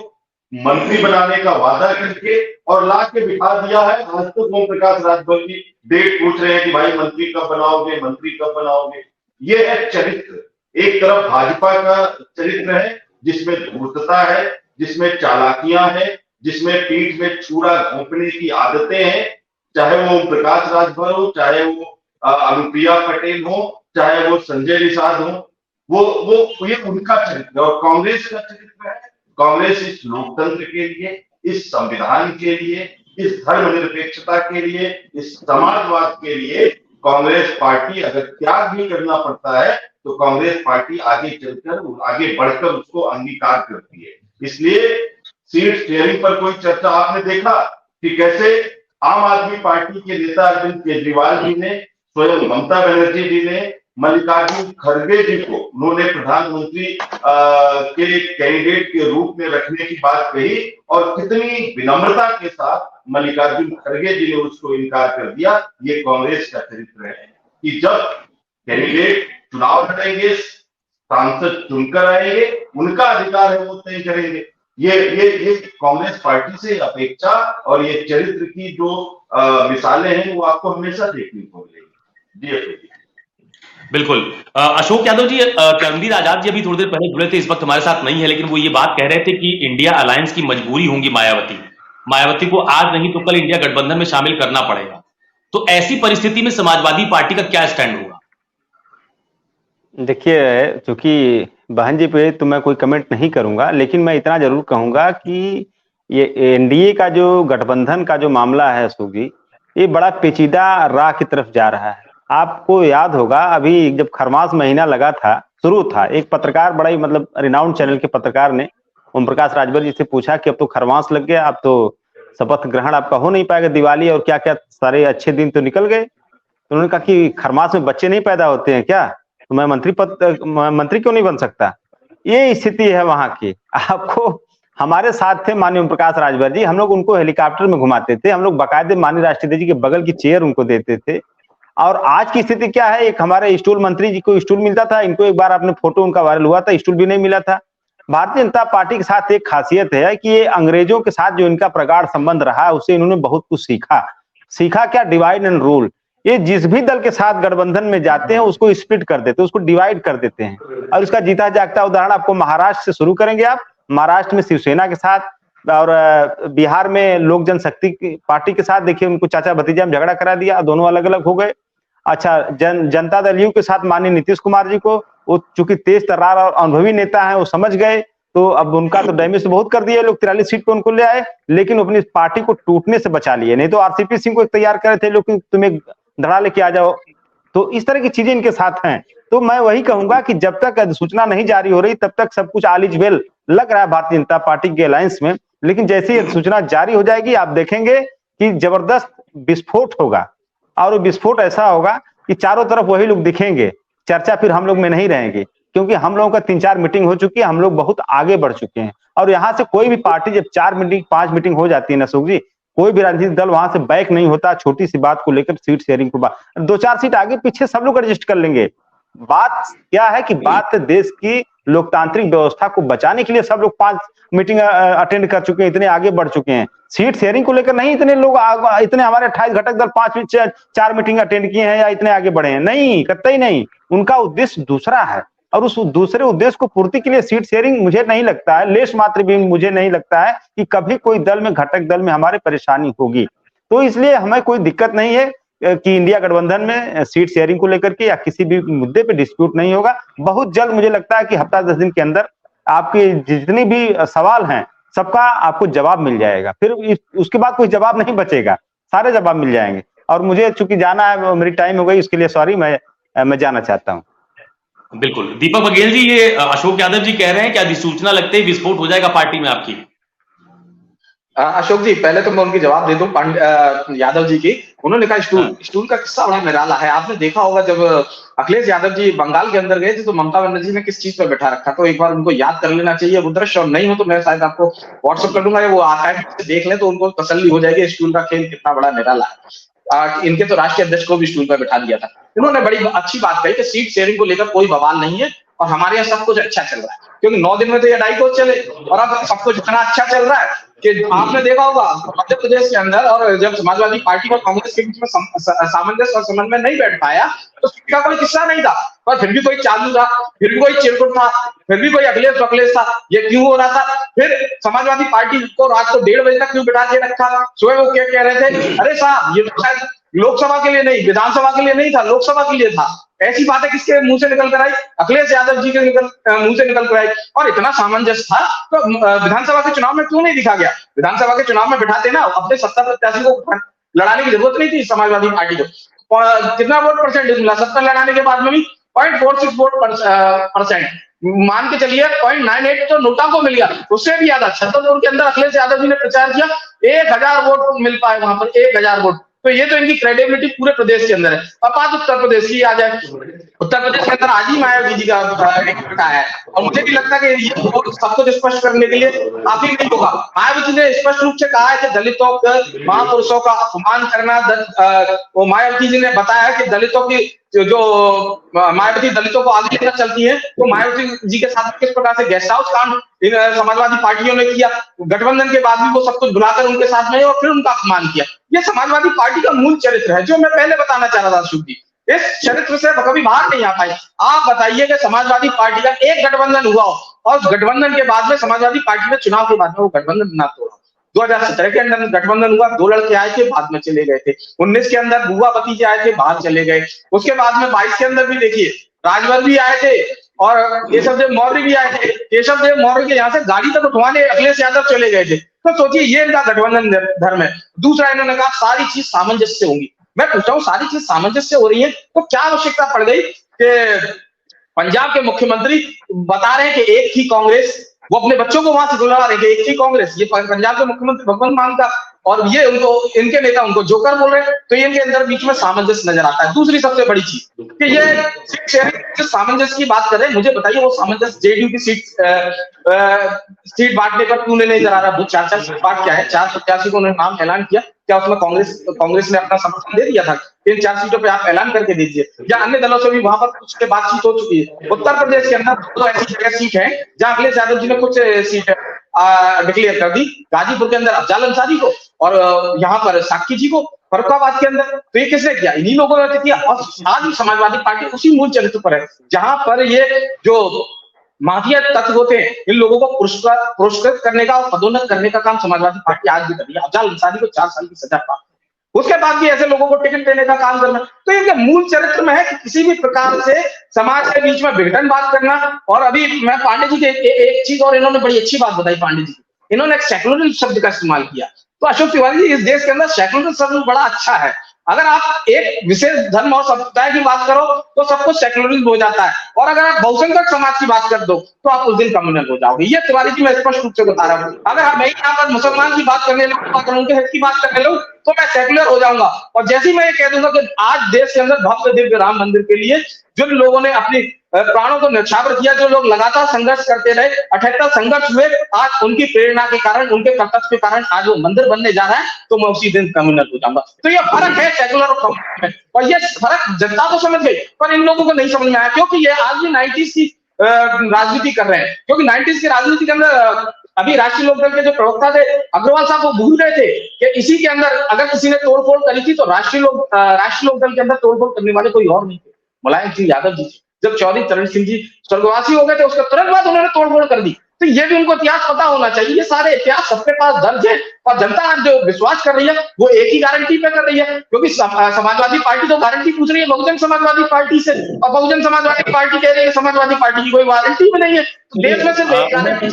Speaker 5: मंत्री बनाने का वादा करके, और ला के बिठा दिया है। आज तो ओम प्रकाश राजभर की डेट पूछ रहे हैं कि भाई मंत्री कब बनाओगे, मंत्री कब बनाओगे। ये है चरित्र। एक तरफ भाजपा का चरित्र है जिसमें धूर्तता है, जिसमें चालाकियां हैं, जिसमें पीठ में छुरा घोंपने की आदतें हैं, चाहे वो ओम प्रकाश राजभर हो, चाहे वो अनुप्रिया पटेल हो, चाहे वो संजय निषाद हो, वो ये उनका चरित्र है। और कांग्रेस का चरित्र है, कांग्रेस इस लोकतंत्र के लिए, इस संविधान के लिए, इस धर्मनिरपेक्षता के लिए, इस समाजवाद के लिए कांग्रेस पार्टी अगर त्याग भी करना पड़ता है तो कांग्रेस पार्टी आगे चलकर, आगे बढ़कर उसको अंगीकार करती है। इसलिए सीट शेयरिंग पर कोई चर्चा आपने देखा कि कैसे आम आदमी पार्टी के नेता अरविंद केजरीवाल जी ने, स्वयं ममता बनर्जी जी ने मल्लिकार्जुन खड़गे जी को उन्होंने प्रधानमंत्री के कैंडिडेट के रूप में रखने की बात कही और कितनी विनम्रता के साथ मल्लिकार्जुन खड़गे जी ने उसको इनकार कर दिया। ये कांग्रेस का चरित्र है कि जब कैंडिडेट चुनाव लड़ेंगे, सांसद चुनकर आएंगे, उनका अधिकार है वो तय करेंगे। ये कांग्रेस पार्टी से अपेक्षा और ये चरित्र की जो मिसालें हैं वो आपको हमेशा देखने को मिलेगी। जी
Speaker 1: बिल्कुल। अशोक यादव जी, कर्मवीर आजाद जी अभी थोड़ी देर पहले जुड़े थे, इस वक्त हमारे साथ नहीं है, लेकिन वो ये बात कह रहे थे कि इंडिया अलायंस की मजबूरी होंगी मायावती को आज नहीं तो कल इंडिया गठबंधन में शामिल करना पड़ेगा। तो ऐसी परिस्थिति में समाजवादी पार्टी का क्या स्टैंड होगा?
Speaker 4: देखिए, चूंकि बहन जी पे तो मैं कोई कमेंट नहीं करूंगा, लेकिन मैं इतना जरूर कहूंगा कि ये एनडीए का जो गठबंधन का जो मामला है अशोक जी, ये बड़ा पेचीदा राह की तरफ जा रहा है। आपको याद होगा अभी जब खरमास महीना लगा था, शुरू था, एक पत्रकार, बड़ा ही मतलब रिनाउंड चैनल के पत्रकार ने ओम प्रकाश राजभर जी से पूछा कि अब तो खरमास लग गया, अब तो शपथ ग्रहण आपका हो नहीं पाएगा, दिवाली और क्या क्या सारे अच्छे दिन तो निकल गए। तो उन्होंने कहा कि खरमास में बच्चे नहीं पैदा होते हैं क्या, तो मैं मंत्री क्यों नहीं बन सकता। ये स्थिति है वहां की। आपको हमारे साथ थे माननीय ओम प्रकाश राजभर जी, हम लोग उनको हेलीकॉप्टर में घुमाते थे, हम लोग बाकायदे माननीय राष्ट्रपति जी के बगल की चेयर उनको देते थे। और आज की स्थिति क्या है, एक हमारे स्टूल मंत्री जी को स्टूल मिलता था, इनको एक बार आपने फोटो उनका वायरल हुआ था, स्टूल भी नहीं मिला था। भारतीय जनता पार्टी के साथ एक खासियत है कि ये अंग्रेजों के साथ जो इनका प्रगाढ़ संबंध रहा है उससे इन्होंने बहुत कुछ सीखा क्या, डिवाइड एंड रूल। ये जिस भी दल के साथ गठबंधन में जाते हैं उसको स्प्लिट कर देते हैं, उसको डिवाइड कर देते हैं। और इसका जीता जागता उदाहरण आपको महाराष्ट्र से शुरू करेंगे। आप महाराष्ट्र में शिवसेना के साथ और बिहार में लोक जनशक्ति पार्टी के साथ देखिए, उनको चाचा भतीजा में झगड़ा करा दिया, दोनों अलग अलग हो गए। अच्छा, जनता दल यू के साथ माननीय नीतीश कुमार जी को, वो चूंकि तेज तर्रार और अनुभवी नेता है, वो समझ गए, तो अब उनका तो डैमेज बहुत कर दिया लोग, 43 सीट पे उनको ले आए, लेकिन अपनी पार्टी को टूटने से बचा लिए। नहीं तो आरसीपी सिंह को तैयार करे थे लोग, तुम एक धड़ा लेके आ जाओ। तो इस तरह की चीजें इनके साथ हैं। तो मैं वही कहूंगा कि जब तक अधिसूचना नहीं जारी हो रही तब तक सब कुछ ऑल इज वेल लग रहा है भारतीय जनता पार्टी के अलायंस में, लेकिन जैसे ही अधिसूचना जारी हो जाएगी आप देखेंगे कि जबरदस्त विस्फोट होगा। और वो विस्फोट ऐसा होगा कि चारों तरफ वही लोग दिखेंगे, चर्चा फिर हम लोग में नहीं रहेंगे, क्योंकि हम लोगों का 3-4 मीटिंग हो चुकी है, हम लोग बहुत आगे बढ़ चुके हैं। और यहाँ से कोई भी पार्टी जब 4 मीटिंग 5 मीटिंग हो जाती है ना अशोक जी, कोई भी राजनीतिक दल वहां से बैक नहीं होता। छोटी सी बात को लेकर सीट शेयरिंग को 2-4 सीट आगे पीछे सब लोग एडजस्ट कर लेंगे। बात क्या है कि बात देश की लोकतांत्रिक व्यवस्था को बचाने के लिए सब लोग 5 मीटिंग अटेंड कर चुके हैं, इतने आगे बढ़ चुके हैं। सीट शेयरिंग को लेकर नहीं इतने लोग, इतने हमारे 28 घटक दल 4 मीटिंग अटेंड किए हैं या इतने आगे बढ़े हैं, नहीं, कतई नहीं। उनका उद्देश्य दूसरा है और उस दूसरे उद्देश्य को पूर्ति के लिए सीट शेयरिंग मुझे नहीं लगता है, लेश मात्र भी मुझे नहीं लगता है कि कभी कोई दल में, घटक दल में हमारे परेशानी होगी। तो इसलिए हमें कोई दिक्कत नहीं है कि इंडिया गठबंधन में सीट शेयरिंग को लेकर के या किसी भी मुद्दे पे डिस्प्यूट नहीं होगा। बहुत जल्द मुझे लगता है कि हफ्ता 10 दिन के अंदर आपके जितनी भी सवाल हैं सबका आपको जवाब मिल जाएगा। फिर उसके बाद कोई जवाब नहीं बचेगा, सारे जवाब मिल जाएंगे। और मुझे चूंकि जाना है, मेरी टाइम हो गई, उसके लिए सॉरी, मैं जाना चाहता हूँ।
Speaker 1: बिल्कुल। दीपक बघेल जी, ये अशोक यादव जी कह रहे हैं कि अधिसूचना लगते ही विस्फोट हो जाएगा पार्टी में आपकी।
Speaker 8: अशोक जी, पहले तो मैं उनकी जवाब दे दूं यादव जी की। उन्होंने कहा स्टूल का किस्सा बड़ा निराला है। आपने देखा होगा जब अखिलेश यादव जी बंगाल के अंदर गए थे तो ममता बनर्जी ने किस चीज पर बैठा रखा, तो एक बार उनको याद कर लेना चाहिए वो दृश्य, और नहीं हो तो मैं शायद आपको व्हाट्सएप कर दूंगा, वो आर्काइव देख लें तो उनको तसल्ली हो जाएगी स्टूल का खेल कितना बड़ा निराला है। इनके तो राष्ट्रीय अध्यक्ष को भी स्टूल पर बैठा दिया था। इन्होंने बड़ी अच्छी बात कही कि सीट शेयरिंग को लेकर कोई बवाल नहीं है और हमारे यहाँ सब कुछ अच्छा चल रहा है। क्योंकि 9 दिन में तो ये 2.5 कोस चले, और अब सब कुछ इतना अच्छा चल रहा है कि आपने देखा होगा मध्य प्रदेश के अंदर, और जब समाजवादी पार्टी और कांग्रेस के बीच में सामंजस्य और समन्वय नहीं बैठ पाया तो सीट का कोई किस्सा नहीं था, पर फिर भी कोई चालू था, फिर भी कोई चिरकुट था, फिर भी कोई अखिलेश वखलेश था। ये क्यों हो रहा था? फिर समाजवादी पार्टी को रात को 1:30 बजे तक क्यों बिठा के रखा? सुबह वो क्या कह रहे थे, अरे साहब ये तो शायद लोकसभा के लिए नहीं, विधानसभा के लिए नहीं था, लोकसभा के लिए था। ऐसी बातें किसके मुंह से निकल कर आई? अखिलेश यादव जी के मुंह से निकल कर आई। और इतना सामंजस्य था तो विधानसभा के चुनाव में क्यों नहीं दिखा गया? विधानसभा के चुनाव में बिठाते ना, अपने सत्ता प्रत्याशी को लड़ाने की जरूरत नहीं थी समाजवादी पार्टी को। कितना वोट परसेंटेज मिला 70 लगाने के बाद में भी? 0.46% मान के चलिए, 0.98 तो नोटा को मिल गया, उससे भी ज्यादा छतरपुर के अंदर अखिलेश यादव जी ने प्रचार किया, 1000 वोट मिल पाए वहां पर, 1000 वोट। तो ये तो इनकी क्रेडिबिलिटी पूरे प्रदेश के अंदर है। अब बात उत्तर प्रदेश की आ जाए, उत्तर प्रदेश के अंदर आज ही मायावती जी का है, और मुझे भी लगता है कि ये सब कुछ स्पष्ट करने के लिए काफी नहीं होगा। मायावती ने स्पष्ट रूप से कहा है कि दलितों के महापुरुषों का अपमान करना, वो मायावती जी ने बताया कि दलितों की जो मायावती दलितों को आगे लेकर चलती है, तो मायावती जी के साथ किस प्रकार से गेस्ट हाउस कांड इन समाजवादी पार्टियों ने किया, गठबंधन के बाद भी वो सब कुछ भुलाकर उनके साथ में और फिर उनका अपमान किया। ये समाजवादी पार्टी का मूल चरित्र है, जो मैं पहले बताना चाह रहा था अशोक जी। इस चरित्र से कभी बाहर नहीं आ पाए। आप बताइए कि समाजवादी पार्टी का एक गठबंधन हुआ हो, और गठबंधन के बाद में समाजवादी पार्टी ने चुनाव के बाद में वो गठबंधन ना तोड़ा। 2017 के अंदर गठबंधन हुआ, 2 लड़के आए थे, बाद में चले गए थे। 19 के अंदर बुआ भतीजे आए थे, बाहर चले गए। उसके बाद में 22 के अंदर भी देखिए राजभर भी आए थे, और केशव देव मौर्य भी आए थे। केशव देव मौर्य के यहाँ से गाड़ी तक उठवाने अखिलेश यादव चले गए थे। तो सोचिए ये इनका गठबंधन धर्म है। दूसरा, इन्होंने कहा सारी चीज सामंजस्य से होंगी। मैं पूछता हूँ, सारी चीज सामंजस्य से हो रही है तो क्या आवश्यकता पड़ गई कि पंजाब के मुख्यमंत्री बता रहे हैं कि एक ही कांग्रेस, वो अपने बच्चों को वहां से बुला रहे हैं, एक ही कांग्रेस, ये पंजाब के मुख्यमंत्री भगवंत मान का, और ये उनको इनके नेता उनको जोकर बोल रहे हैं। तो ये इनके अंदर बीच में सामंजस्य नजर आता है। दूसरी सबसे बड़ी चीज कि ये सीट शेयरिंग सामंजस्य की बात कर रहे हैं, मुझे बताइए वो सामंजस्य जेडीयू की सीट बांटने पर क्यों नहीं नजर आ रहा? वो 4 सीट बांट क्या है, 4 प्रत्याशी को उन्होंने नाम ऐलान किया, क्या उसमें कांग्रेस ने अपना समर्थन दे दिया था? इन 4 सीटों पे आप ऐलान करके दीजिए, या अन्य दलों से भी वहां पर कुछ के बातचीत हो चुकी है। उत्तर प्रदेश के अंदर तो ऐसी जगह सीट है जहां अखिलेश यादव जी ने कुछ सीट डिक्लेयर कर दी, गाजीपुर के अंदर अफजाल अंसारी को, और यहाँ पर साक्षी जी को, फर्रुखाबाद के अंदर। तो ये किसने किया? इन्हीं लोगों ने किया। और आज समाजवादी पार्टी उसी मूल चरित्र पर है जहां पर ये जो माफिया तत्व होते हैं, इन लोगों को पुरस्कृत करने का और पदोन्नत करने का काम समाजवादी पार्टी आज भी कर रही है। अफजाल अंसारी को 4 साल की सजा प्राप्त, उसके बाद भी ऐसे लोगों को टिकट देने का काम करना। तो इनके मूल चरित्र में है कि किसी भी प्रकार से समाज के बीच में विघटन बात करना। और अभी मैं पांडे जी के एक चीज और इन्होंने बड़ी अच्छी बात बताई, पांडे जी इन्होंने एक सेक्युलरिज्म शब्द का इस्तेमाल किया। तो अशोक तिवारी जी, इस देश के अंदर सेक्युलरिज्म शब्द बड़ा अच्छा है। अगर आप एक विशेष धर्म और समुदाय की बात करो तो सब कुछ सेक्युलरिज्म हो जाता है, और अगर आप बहुसंख्यक समाज की बात कर दो तो आप उस दिन कम्युनल हो जाओगे। ये तिवारी जी मैं स्पष्ट रूप से बता रहा हूँ। अगर मैं यहाँ पर मुसलमान की बात करने लगूँ, उनके हित की बात करने लगूँ, तो मैं सेक्युलर हो जाऊंगा। और जैसे ही मैं ये कह दूंगा कि आज देश के अंदर भव्य दिव्य राम मंदिर के लिए जिन लोगों ने अपनी प्राणों को न्यौछावर किया, जो लोग लगातार संघर्ष करते रहे, 78 संघर्ष हुए, आज उनकी प्रेरणा के कारण, उनके कर्तव्य के कारण आज वो मंदिर बनने जा रहा है, तो मैं उसी दिन कम्युनल हो जाऊंगा। तो ये फर्क है सेक्युलर और कम्युनल में, और ये फर्क जनता तो समझ गई, पर इन लोगों को नहीं समझ में आया, क्योंकि ये आज भी 90s की राजनीति कर रहे हैं। क्योंकि 90s की राजनीति के अंदर अभी राष्ट्रीय लोकदल के जो प्रवक्ता थे अग्रवाल साहब, वो भूल रहे थे कि इसी के अंदर अगर किसी ने तोड़फोड़ करी थी तो राष्ट्रीय लोकदल के अंदर तोड़फोड़ करने वाले कोई और नहीं थे, मुलायम सिंह यादव जी। जब चौधरी चरण सिंह जी स्वर्गवासी हो गए थे, उसके तुरंत बाद उन्होंने तोड़फोड़ कर दी। तो ये भी उनको इतिहास पता होना चाहिए। ये सारे इतिहास सबके पास दर्ज है, और जनता आज जो विश्वास कर रही है वो एक ही गारंटी पे कर रही है, क्योंकि समाजवादी पार्टी तो गारंटी पूछ रही है बहुजन समाजवादी पार्टी से, और बहुजन समाजवादी पार्टी कह रही है समाजवादी पार्टी की कोई गारंटी भी नहीं है। देश में सिर्फ एक गारंटी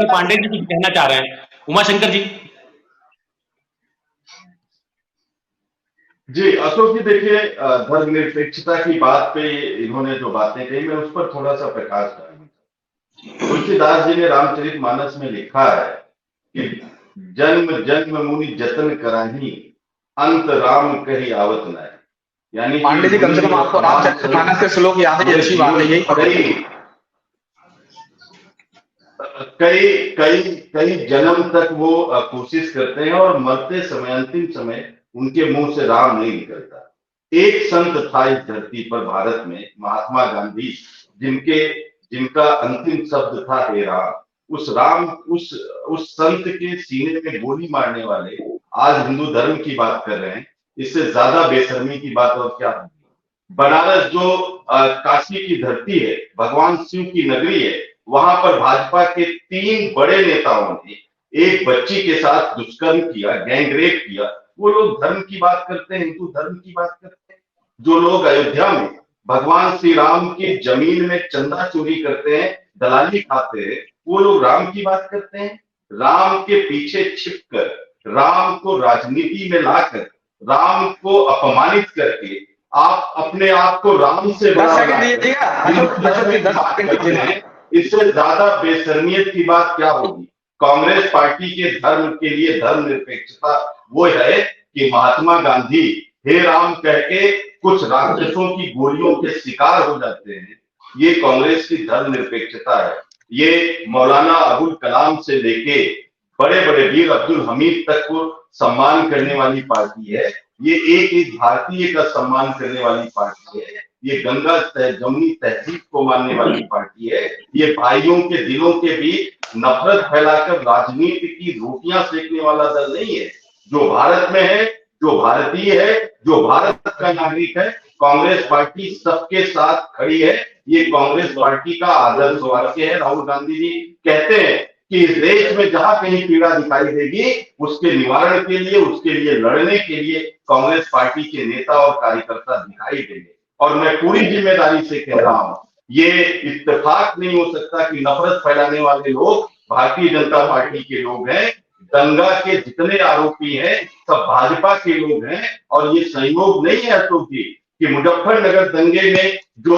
Speaker 1: पांडे जी कुछ कहना चाह रहे हैं। उमाशंकर जी।
Speaker 5: जी अशोक जी, देखिए धर्मनिरपेक्षता की बात पे इन्होंने जो बातें कही, मैं उस पर थोड़ा सा प्रकाश डालूंगा। तुलसीदास जी ने रामचरितमानस में लिखा है कि जन्म जन्म मुनि जतन कराही, अंत राम कही आवत न। यानी
Speaker 8: पांडे जी, कम से कम आपको रामचरितमानस के श्लोक याद है, अच्छी बात है। यही
Speaker 5: कई जन्म तक वो कोशिश करते हैं, और मरते समय, अंतिम समय उनके मुंह से राम नहीं निकलता। एक संत था इस धरती पर, भारत में, महात्मा गांधी, जिनका अंतिम शब्द था हे राम, उस संत के सीने में गोली मारने वाले आज हिंदू धर्म की बात कर रहे हैं। इससे ज्यादा बेशर्मी की बात और क्या होगी। बनारस जो काशी की धरती है, भगवान शिव की नगरी है, वहां पर भाजपा के 3 बड़े नेताओं ने एक बच्ची के साथ दुष्कर्म किया, गैंगरेप किया। वो लोग धर्म की बात करते हैं, हिंदू धर्म की बात करते हैं। जो लोग अयोध्या में भगवान श्री राम की जमीन में चंदा चोरी करते हैं, दलाली खाते हैं, वो लोग राम की बात करते हैं। राम के पीछे छिपकर, राम को राजनीति में लाकर, राम को अपमानित करके आप अपने आप को राम से इससे ज्यादा बेशर्मियत की बात क्या होगी। कांग्रेस पार्टी के धर्म के लिए धर्मनिरपेक्षता वो है कि महात्मा गांधी हे राम कह के कुछ राक्षसों की गोलियों के शिकार हो जाते हैं। ये कांग्रेस की धर्मनिरपेक्षता है। ये मौलाना अबुल कलाम से लेके बड़े बड़े वीर अब्दुल हमीद तक को सम्मान करने वाली पार्टी है। ये एक भारतीय का सम्मान करने वाली पार्टी है। ये गंगा जमुनी तहजीब को मानने वाली पार्टी है। ये भाइयों के दिलों के बीच नफरत फैलाकर राजनीति की रोटियां सेकने वाला दल नहीं है। जो भारत में है, जो भारतीय है, जो भारत का नागरिक है, कांग्रेस पार्टी सबके साथ खड़ी है। ये कांग्रेस पार्टी का आदर्श वाक्य है। राहुल गांधी जी कहते हैं कि इस देश में जहां कहीं पीड़ा दिखाई देगी, उसके निवारण के लिए, उसके लिए लड़ने के लिए कांग्रेस पार्टी के नेता और कार्यकर्ता दिखाई देंगे। और मैं पूरी जिम्मेदारी से कह रहा हूं, ये इत्तेफाक नहीं हो सकता कि नफरत फैलाने वाले लोग भारतीय जनता पार्टी के लोग हैं। दंगा के जितने आरोपी हैं सब भाजपा के लोग हैं। और ये संयोग नहीं है अशोक जी कि मुजफ्फरनगर दंगे में जो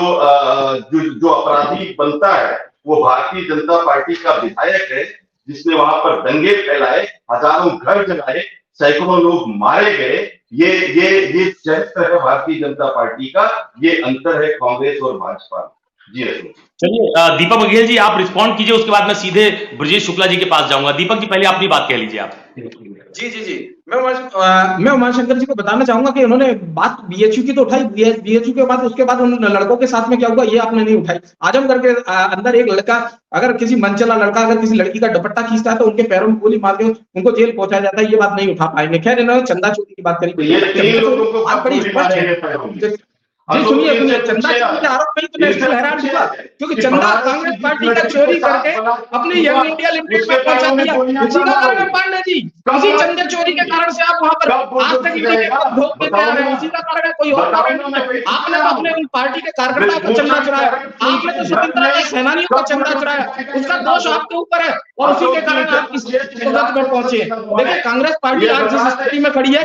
Speaker 5: अपराधी बनता है वो भारतीय जनता पार्टी का विधायक है, जिसने वहां पर दंगे फैलाए, हजारों घर जलाए, सैकड़ों लोग मारे गए। ये चरित्र है भारतीय जनता पार्टी का। ये अंतर है कांग्रेस और भाजपा। जी
Speaker 1: चलिए दीपक बघेल जी आप रिस्पॉन्ड कीजिए, उसके बाद मैं सीधे ब्रजेश शुक्ला जी के पास जाऊंगा। दीपक जी पहले अपनी बात कह लीजिए आप।
Speaker 10: जी मैं उमाशंकर जी को बताना चाहूंगा कि उन्होंने बात बीएचयू की तो उठाई, बीएचयू के बाद उसके बाद उन लड़कों के साथ में क्या हुआ ये आपने नहीं उठाई। आजमगढ़ के अंदर एक लड़का, अगर किसी मनचला लड़का अगर किसी लड़की का दुपट्टा खींचता है तो उनके पैरों में गोली मार के उनको जेल पहुंचाया जाता है। ये बात नहीं उठा पाएंगे। खैर इन्होंने चंदा चोरी की बात करी, बात बड़ी स्पष्ट है। जी सुनिए चंदा चोरी के आरोप में तो मैं हैरान हुआ क्योंकि चंदा कांग्रेस पार्टी का चोरी करके अपने यंग इंडिया लिमिटेड में पहुंचा दिया। उसी का कारण पांडे जी, उसी चंदा चोरी के कारण से आप वहां पर आज तक भोग देते आ रहे हैं। उसी का कारण है, कोई और कारण नहीं। आपने तो अपने उन पार्टी के कार्यकर्ताओं को चंदा चुराया, आपने तो स्वतंत्रता के सेनानियों का चंदा चुराया, उसका दोष आपके ऊपर है और उसी के कारण आप इस पद पर पहुंचे। देखिए कांग्रेस पार्टी आज जिस स्थिति में खड़ी है,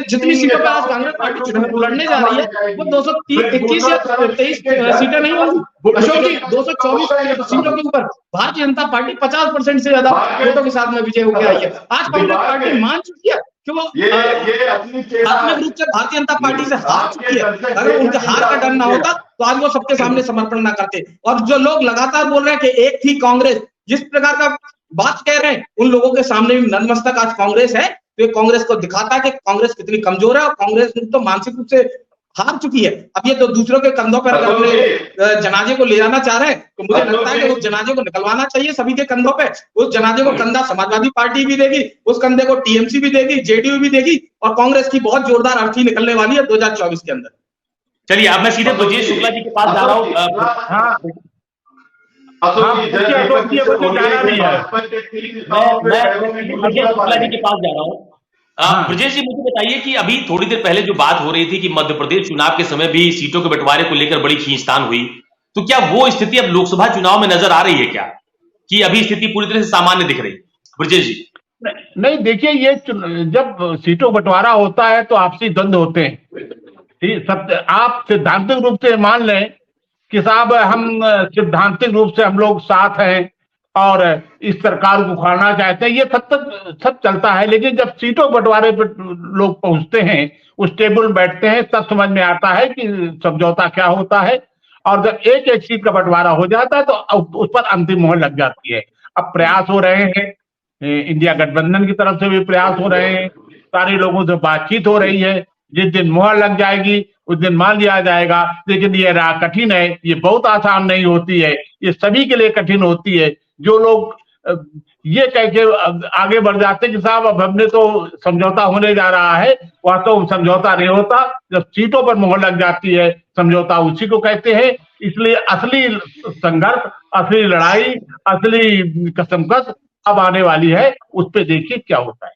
Speaker 10: जितनी सीटों पर आज कांग्रेस पार्टी चुनाव लड़ने जा रही है वो 221 या 23 सीटें नहीं होंगी अशोक जी। 224 सीटों के ऊपर भारतीय जनता पार्टी 50% से ज्यादा वोटों के साथ में विजय होकर आई है। आज कांग्रेस पार्टी मान चुकी है कि वो आत्मिक रूप से भारतीय जनता पार्टी से हार चुकी है। अगर उनके हार का डर ना होता तो आज वो सबके सामने समर्पण ना करते। और जो लोग लगातार बोल रहे हैं कि एक थी कांग्रेस, जिस प्रकार का बात कह रहे हैं, उन लोगों के सामने भी नतमस्तक आज कांग्रेस है। तो कांग्रेस को दिखाता है कि कांग्रेस कितनी कमजोर है और कांग्रेस तो मानसिक रूप से हार चुकी है। अब ये तो दूसरों के कंधों पर अपने जनाजे को ले जाना चाह रहे हैं तो मुझे लगता है कि उस जनाजे को निकलवाना चाहिए सभी के कंधों पे। उस जनाजे को कंधा समाजवादी पार्टी भी देगी, उस कंधे को टीएमसी भी देगी, जेडीयू भी देगी और कांग्रेस की बहुत जोरदार अर्थी निकलने वाली है 2024 के अंदर।
Speaker 1: चलिए अब मैं सीधे ब्रजेश शुक्ला जी के पास जा रहा हूँ। शुक्ला जी के पास जा रहा हूँ। ब्रजेश जी मुझे बताइए कि अभी थोड़ी देर पहले जो बात हो रही थी कि मध्य प्रदेश चुनाव के समय भी सीटों के बंटवारे को लेकर बड़ी खींचतान हुई, तो क्या वो स्थिति अब लोकसभा चुनाव में नजर आ रही है क्या, कि अभी स्थिति पूरी तरह से सामान्य दिख रही है? ब्रजेश जी
Speaker 9: नहीं, देखिए ये जब सीटों बंटवारा होता है तो आपसी द्वंद्व होते हैं। आप सैद्धांतिक रूप से मान लें कि साहब हम सैद्धांतिक रूप से हम लोग साथ हैं और इस सरकार को उखाड़ना चाहते हैं, ये सब चलता है। लेकिन जब सीटों बंटवारे पर लोग पहुंचते हैं, उस टेबल बैठते हैं, तब समझ में आता है कि समझौता क्या होता है। और जब एक एक सीट का बंटवारा हो जाता है तो उस पर अंतिम मोहर लग जाती है। अब प्रयास हो रहे हैं, इंडिया गठबंधन की तरफ से भी प्रयास हो रहे हैं, सारे लोगों से बातचीत हो रही है। जिस दिन मुहर लग जाएगी उस दिन मान लिया जाएगा। लेकिन ये राह कठिन है, ये बहुत आसान नहीं होती है, ये सभी के लिए कठिन होती है। जो लोग ये कह के आगे बढ़ जाते कि साहब अब हमने तो समझौता होने जा रहा है, वह तो समझौता नहीं होता। जब सीटों पर मुहर लग जाती है समझौता उसी को कहते हैं। इसलिए असली संघर्ष, असली लड़ाई, असली कसमकस अब आने वाली है, उस पर देखिए क्या होता है।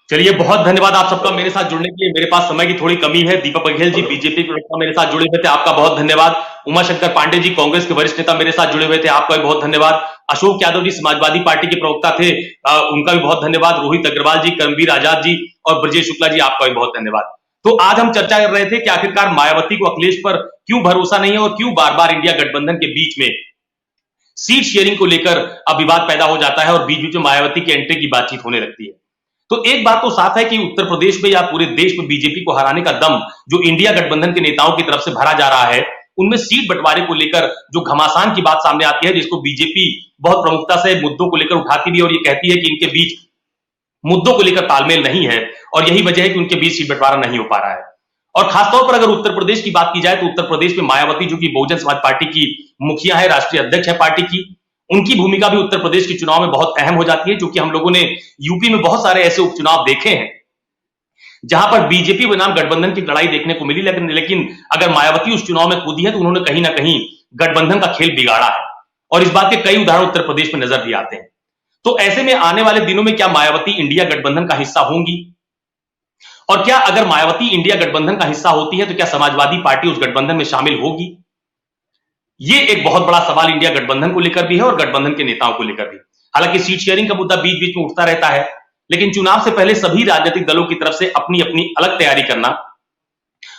Speaker 1: चलिए, बहुत धन्यवाद आप सबका मेरे साथ जुड़ने के लिए। मेरे पास समय की थोड़ी कमी है। दीपक बघेल जी बीजेपी के प्रवक्ता मेरे साथ जुड़े हुए थे, आपका बहुत धन्यवाद। उमाशंकर पांडे जी कांग्रेस के वरिष्ठ नेता मेरे साथ जुड़े हुए थे, आपका भी बहुत धन्यवाद। अशोक यादव जी समाजवादी पार्टी के प्रवक्ता थे, उनका भी बहुत धन्यवाद। रोहित अग्रवाल जी, करमवीर आजाद जी और ब्रजेश शुक्ला जी, आपका भी बहुत धन्यवाद। तो आज हम चर्चा कर रहे थे कि आखिरकार मायावती को अखिलेश पर क्यों भरोसा नहीं है और क्यों बार बार इंडिया गठबंधन के बीच में सीट शेयरिंग को लेकर अब विवाद पैदा हो जाता है और बीच बीच में मायावती के एंट्री की बातचीत होने लगती है। तो एक बात तो साफ है कि उत्तर प्रदेश में या पूरे देश में बीजेपी को हराने का दम जो इंडिया गठबंधन के नेताओं की तरफ से भरा जा रहा है, उनमें सीट बंटवारे को लेकर जो घमासान की बात सामने आती है, जिसको बीजेपी बहुत प्रमुखता से मुद्दों को लेकर उठाती भी है और ये कहती है कि इनके बीच मुद्दों को लेकर तालमेल नहीं है और यही वजह है कि उनके बीच सीट बंटवारा नहीं हो पा रहा है। और खासतौर पर अगर उत्तर प्रदेश की बात की जाए तो उत्तर प्रदेश में मायावती, जो कि बहुजन समाज पार्टी की मुखिया है, राष्ट्रीय अध्यक्ष है पार्टी की, उनकी भूमिका भी उत्तर प्रदेश के चुनाव में बहुत अहम हो जाती है। क्योंकि हम लोगों ने यूपी में बहुत सारे ऐसे उपचुनाव देखे हैं जहां पर बीजेपी बनाम गठबंधन की लड़ाई देखने को मिली, लेकिन अगर मायावती उस चुनाव में कूदी है तो उन्होंने कहीं ना कहीं गठबंधन का खेल बिगाड़ा है और इस बात के कई उदाहरण उत्तर प्रदेश में नजर भी आते हैं। तो ऐसे में आने वाले दिनों में क्या मायावती इंडिया गठबंधन का हिस्सा होंगी? और क्या अगर मायावती इंडिया गठबंधन का हिस्सा होती है तो क्या समाजवादी पार्टी उस गठबंधन में शामिल होगी? ये एक बहुत बड़ा सवाल इंडिया गठबंधन को लेकर भी है और गठबंधन के नेताओं को लेकर भी। हालांकि सीट शेयरिंग का मुद्दा बीच बीच में उठता रहता है, लेकिन चुनाव से पहले सभी राजनीतिक दलों की तरफ से अपनी अपनी अलग तैयारी करना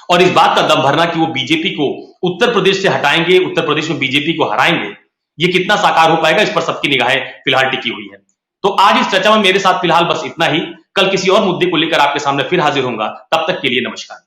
Speaker 1: और इस बात का दम भरना कि वो बीजेपी को उत्तर प्रदेश से हटाएंगे, उत्तर प्रदेश में बीजेपी को हराएंगे, ये कितना साकार हो पाएगा, इस पर सबकी निगाहें फिलहाल टिकी हुई है। तो आज इस चर्चा में मेरे साथ फिलहाल बस इतना ही। कल किसी और मुद्दे को लेकर आपके सामने फिर हाजिर होऊंगा। तब तक के लिए नमस्कार।